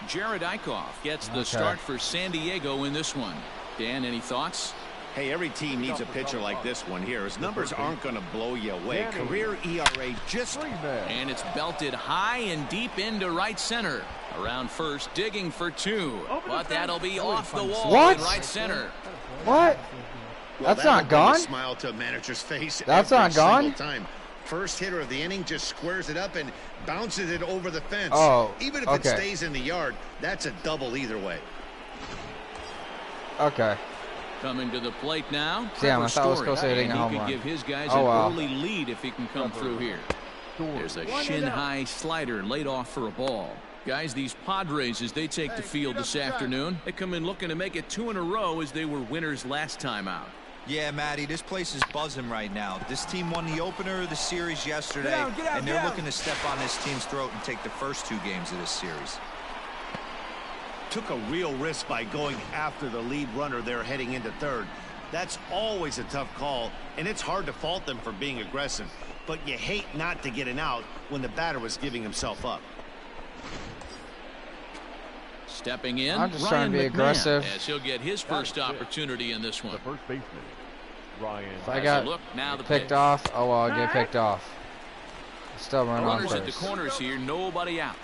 Jared Eichhoff gets the Okay. start for San Diego in this one. Dan, any thoughts? Hey, every team needs a pitcher like this one here. His numbers aren't going to blow you away. Career ERA just... And it's belted high and deep into right center. Around first, digging for 2. But that'll be off the wall What? in right center. What? Well, That's that'll not bring a gone? smile to a manager's face. That's every not gone? single time. First hitter of the inning just squares it up and bounces it over the fence. Oh, even if okay. it stays in the yard, that's a double either way. Okay. Coming to the plate now. Damn, I Trevor thought I was Story. supposed to hit And a he home could run. give his guys Oh, an wow. early lead if he can come through here. There's a shin-high slider laid off for a ball. Guys, these Padres, as they take the field this afternoon, they come in looking to make it 2 in a row as they were winners last time out. Yeah, Matty, this place is buzzing right now. This team won the opener of the series yesterday, and they're looking to step on this team's throat and take the first 2 games of this series. Took a real risk by going after the lead runner there heading into third. That's always a tough call, and it's hard to fault them for being aggressive. But you hate not to get an out when the batter was giving himself up. Stepping in, I'm just Ryan trying to be McMahon, aggressive. as he'll get his first opportunity in this one. The first baseman, Ryan. If I Has a got look, now the picked pitch. off, oh well, I'll get picked off. Still run on Runners at the first. corners here, nobody out.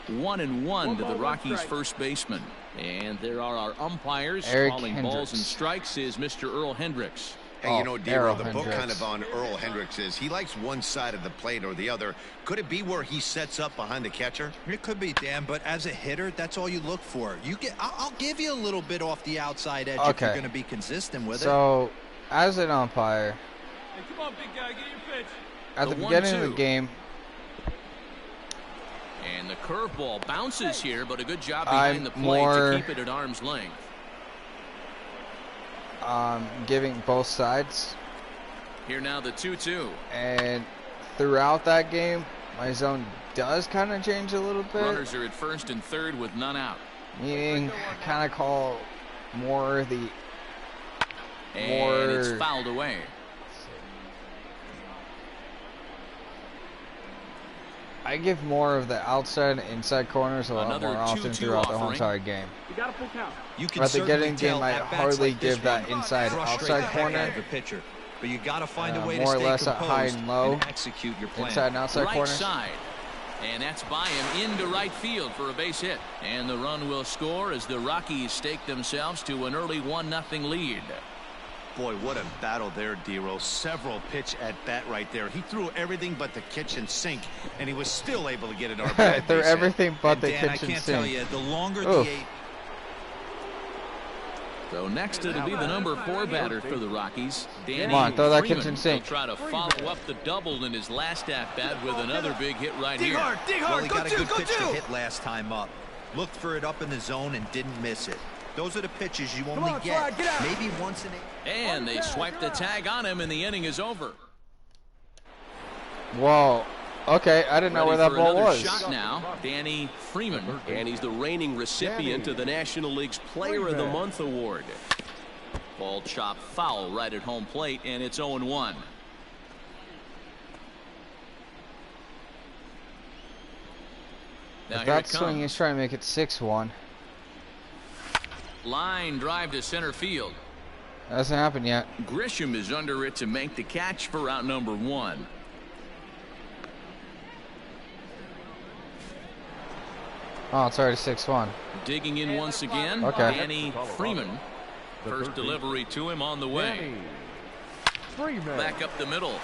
One and one to the Rockies' first baseman. And there are our umpires. Eric Calling balls Hendricks. and strikes is Mr. Earl Hendricks. Hey, Oh, you know, Errol D-Row, the book Hendricks. kind of on Earl Hendricks is he likes one side of the plate or the other. Could it be where he sets up behind the catcher? It could be, Dan, but as a hitter, that's all you look for. I'll give you a little bit off the outside edge if Okay. you're going to be consistent with it. So, as an umpire, Hey, come on, big guy, get your pitch. at The the beginning of 1-2. the game, And the curveball bounces here, but a good job I'm behind the plate more- to keep it at arm's length. giving both sides, Here now the 2-2. and throughout that game, my zone does kind of change a little bit. Runners are at first and third with none out. Meaning, I kind of call more the And it's more- fouled away. I give more of the outside and inside corners a lot Another more often 2-2 throughout the whole offering. entire game. You got a full count. You can At the certainly beginning game, tell I at-bats hardly like this give that one inside frustrate outside the heck corner. out of a pitcher, but you got to find a way more or to stay less at high composed and low, and execute your plan. inside and outside Right corners. side. And that's by him into right field for a base hit. And the run will score as the Rockies stake themselves to an early 1-0 lead. Boy, what a battle there, Dero. Several pitch at bat right there. He threw everything but the kitchen sink, and he was still able to get an RBI. Threw everything but the Dan, kitchen I can't sink. tell you, the longer the eight. So next it'll be the number 4 batter for the Rockies, Danny Come on, throw that Freeman. kitchen sink. He'll try to follow up the double in his last at-bat with another big hit right here. Well, he got a good pitch to hit last time up. Looked for it up in the zone and didn't miss it. Those are the pitches you only get maybe once in a... And they swipe the tag on him, and the inning is over. Whoa. Okay, I didn't know where that ball was. Shot now, Danny Freeman. And he's the reigning recipient of the National League's Player of the Month award. Ball chopped foul right at home plate, and it's 0-1. Now If that swing is trying to make it 6-1. Line drive to center field. Hasn't happened yet. Grisham is under it to make the catch for out number 1. Oh, it's already 6-1. Digging in once again, okay. Danny Freeman. First delivery to him on the way. Back up the middle.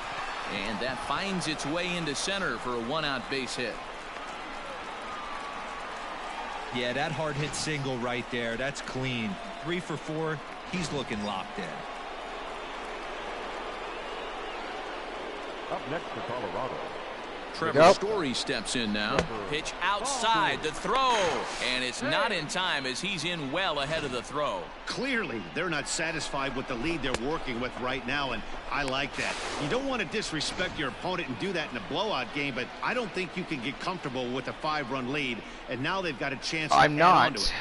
And that finds its way into center for a 1-out base hit. Yeah, that hard hit single right there. That's clean. 3 for 4. He's looking locked in. Up next for Colorado. Trevor Story steps in now. Pitch outside the throw. And it's not in time as he's in well ahead of the throw. Clearly, they're not satisfied with the lead they're working with right now, and I like that. You don't want to disrespect your opponent and do that in a blowout game, but I don't think you can get comfortable with a 5-run lead, and now they've got a chance to I'm not.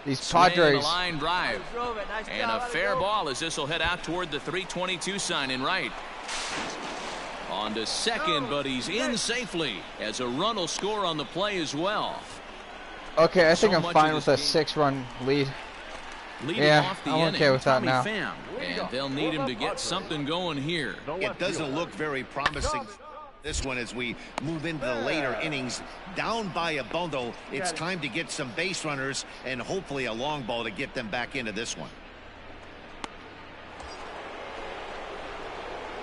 These Padres. The line drive. And a fair ball as this will head out toward the 322 sign in right. On to second, but he's in safely as a run will score on the play as well. Okay, I think I'm fine with a 6-run lead. Yeah, I'm okay with that now. And they'll need him to get something going here. It doesn't look very promising. This one, as we move into the later innings, down by a bundle, it's time to get some base runners and hopefully a long ball to get them back into this one.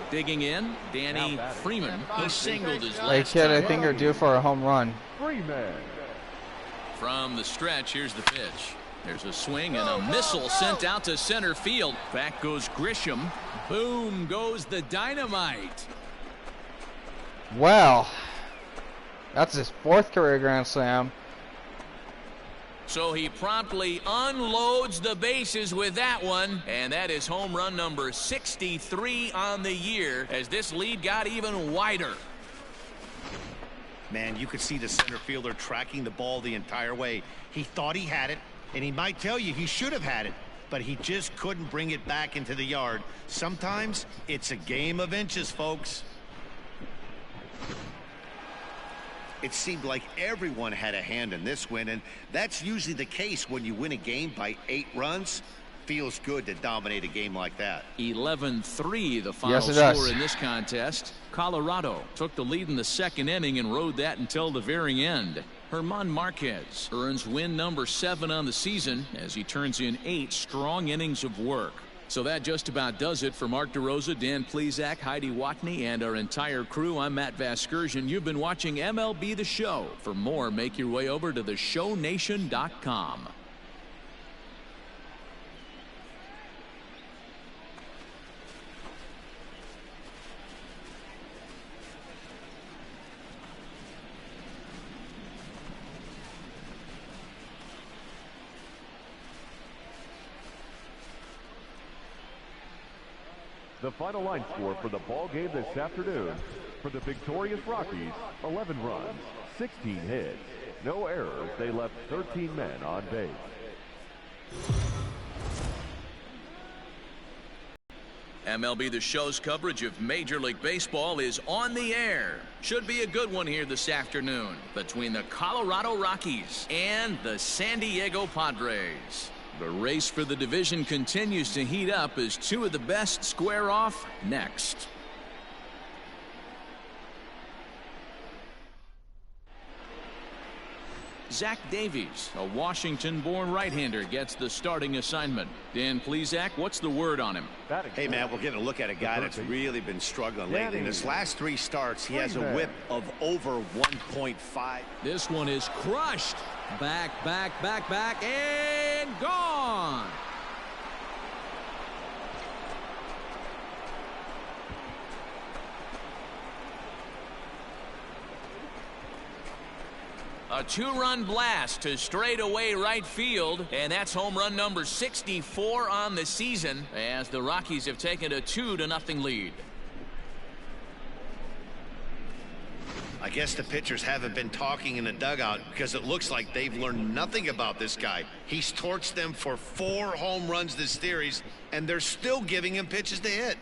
Digging in, Danny Freeman. He singled his last Hey kid, I think you're due for a home run. From the stretch, here's the pitch. There's a swing and a missile sent out to center field. Back goes Grisham. Boom goes the dynamite. Well, that's his 4th career grand slam. So he promptly unloads the bases with that one, and that is home run number 63 on the year as this lead got even wider. Man, you could see the center fielder tracking the ball the entire way. He thought he had it, and he might tell you he should have had it, but he just couldn't bring it back into the yard. Sometimes it's a game of inches, folks. It seemed like everyone had a hand in this win, and that's usually the case when you win a game by 8 runs. Feels good to dominate a game like that. 11-3 the final score in this contest. Colorado took the lead in the 2nd inning and rode that until the very end. German Marquez earns win number 7 on the season as he turns in 8 strong innings of work. So that just about does it for Mark DeRosa, Dan Plesac, Heidi Watney, and our entire crew. I'm Matt Vasgersian. You've been watching MLB The Show. For more, make your way over to theshownation.com. The final line score for the ball game this afternoon. For the victorious Rockies, 11 runs, 16 hits, no errors. They left 13 men on base. MLB The Show's coverage of Major League Baseball is on the air. Should be a good one here this afternoon between the Colorado Rockies and the San Diego Padres. The race for the division continues to heat up as 2 of the best square off next. Zach Davies, a Washington-born right-hander, gets the starting assignment. Dan Plesac, what's the word on him? Hey, man, we're getting a look at a guy that's really been struggling lately. In his last 3 starts, he has a whip of over 1.5. This one is crushed. Back, and gone. A 2-run blast to straightaway right field, and that's home run number 64 on the season as the Rockies have taken a 2-0 lead. I guess the pitchers haven't been talking in the dugout because it looks like they've learned nothing about this guy. He's torched them for 4 home runs this series, and they're still giving him pitches to hit.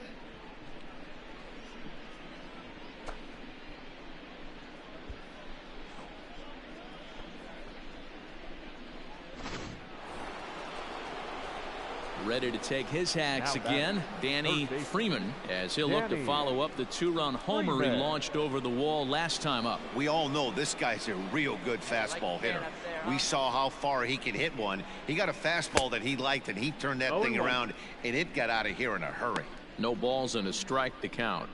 Ready to take his hacks again, Danny Freeman, as he'll look to follow up the 2-run homer he launched over the wall last time up. We all know this guy's a real good fastball hitter. We saw how far he can hit one. He got a fastball that he liked, and he turned that thing around, and it got out of here in a hurry. No balls and a strike to count.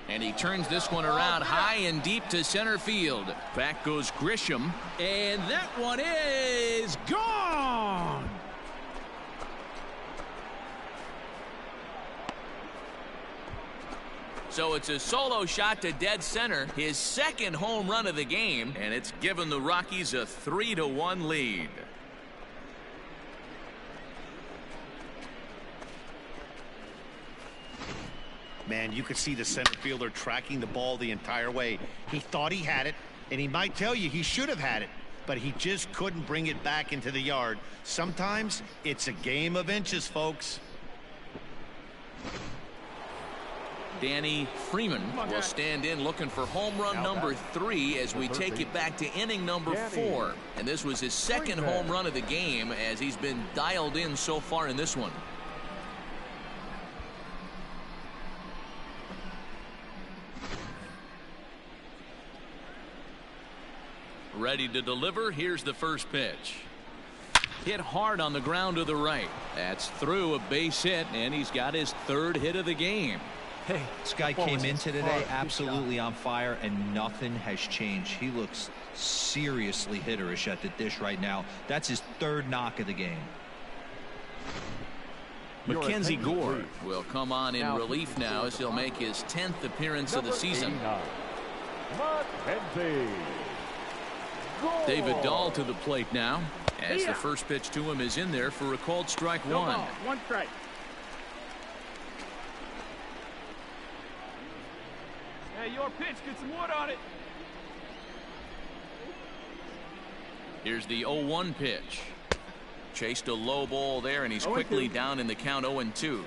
And he turns this one around high and deep to center field. Back goes Grisham. And that one is gone. So it's a solo shot to dead center, his second home run of the game, and it's given the Rockies a 3-1 lead. Man, you could see the center fielder tracking the ball the entire way. He thought he had it, and he might tell you he should have had it, but he just couldn't bring it back into the yard. Sometimes it's a game of inches, folks. Danny Freeman will stand in looking for home run number 3 as we take it back to inning number 4. And this was his second home run of the game as he's been dialed in so far in this one. Ready to deliver. Here's the first pitch. Hit hard on the ground to the right. That's through a base hit, and he's got his 3rd hit of the game. Hey, this guy came into today absolutely on fire, and nothing has changed. He looks seriously hitterish at the dish right now. That's his 3rd knock of the game. Mackenzie Gore will come on in relief now as he'll make his 10th appearance of the season. David Dahl to the plate now as the first pitch to him is in there for a called strike 1. 1 strike. Hey, your pitch, get some wood on it. Here's the 0-1 pitch. Chased a low ball there, and he's quickly down in the count 0-2.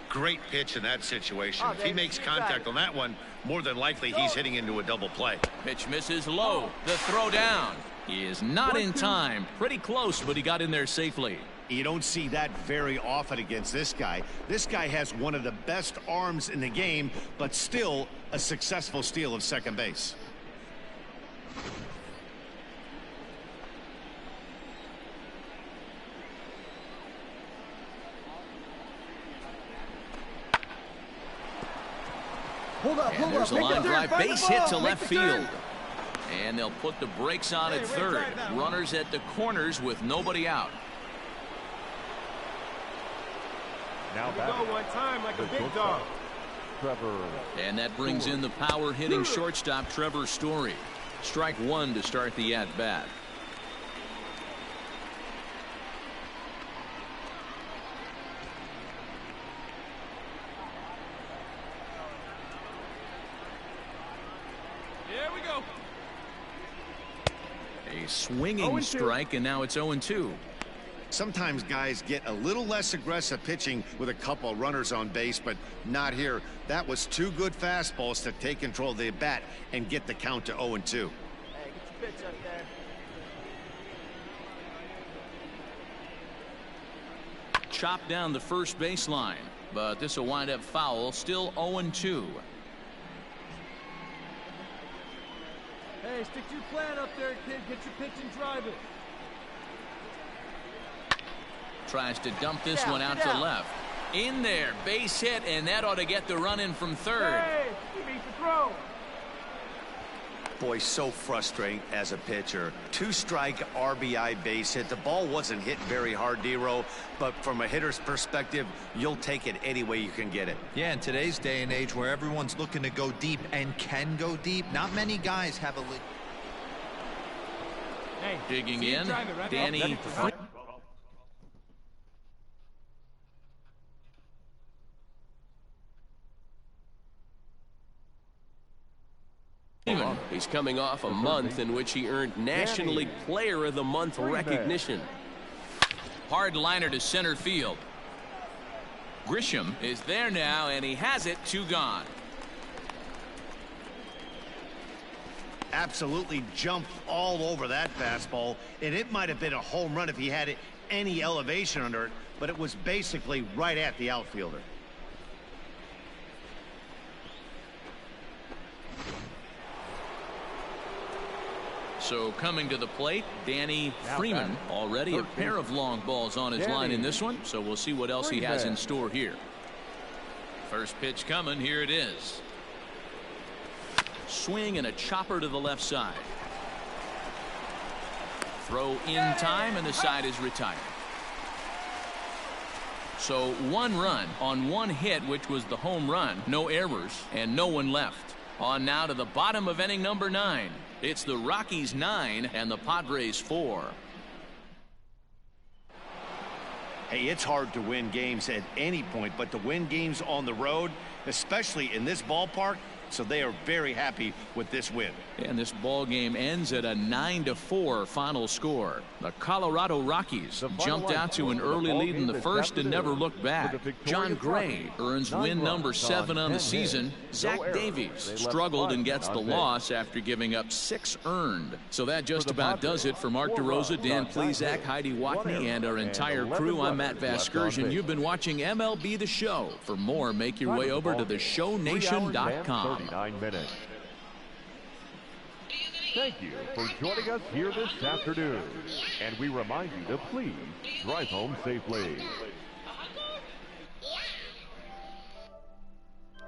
Great pitch in that situation. If he makes contact on that one, more than likely he's hitting into a double play. Pitch misses low. The throw down. He is not in time. Pretty close, but he got in there safely. You don't see that very often against this guy. This guy has one of the best arms in the game, but still a successful steal of second base. And there's a line drive base hit to left field. And they'll put the brakes on at third. Runners at the corners with nobody out. Now Go one time like a big dog. Trevor. And that brings in the power hitting shortstop Trevor Story. Strike 1 to start the at bat. Here we go. A swinging strike, and now it's 0-2. Sometimes guys get a little less aggressive pitching with a couple of runners on base, but not here. That was 2 good fastballs to take control of the bat and get the count to 0-2. Hey, get your pitch up there. Chopped down the first baseline, but this will wind up foul. Still 0-2. Hey, stick to your plan up there, kid. Get your pitch and drive it. Tries to dump this one out to left. In there, base hit, and that ought to get the run in from third. Hey, he beats the throw. Boy, so frustrating as a pitcher. 2-strike RBI base hit. The ball wasn't hit very hard, D-Row, but from a hitter's perspective, you'll take it any way you can get it. Yeah, in today's day and age where everyone's looking to go deep and can go deep, not many guys have a lead. Hey, digging see in, drive it, right? Danny Freeman. He's coming off a month in which he earned National League Player of the Month recognition. Hard liner to center field. Grisham is there now, and he has it. 2 gone. Absolutely jumped all over that fastball, and it might have been a home run if he had any elevation under it, but it was basically right at the outfielder. So coming to the plate, Danny Freeman. Already a pair of long balls on his line in this one, so we'll see what else he has in store here. First pitch coming. Here it is. Swing and a chopper to the left side. Throw in time, and the side is retired. So 1 run on 1 hit, which was the home run. No errors and no one left. On now to the bottom of inning number 9. It's the Rockies 9 and the Padres 4. Hey, it's hard to win games at any point, but to win games on the road, especially in this ballpark, so they are very happy with this win. And this ball game ends at a 9-4 final score. The Colorado Rockies jumped out to an early lead in the first and never looked back. John Gray earns win number 7 on the season. Zach Davies struggled and gets the loss after giving up 6 earned. So that just about does it for Mark DeRosa, Dan Plesac, Heidi Watney, and our entire crew. I'm Matt Vasgersian. You've been watching MLB The Show. For more, make your way over to theshownation.com. 39 minutes. Thank you for joining us here this afternoon. And we remind you to please drive home safely.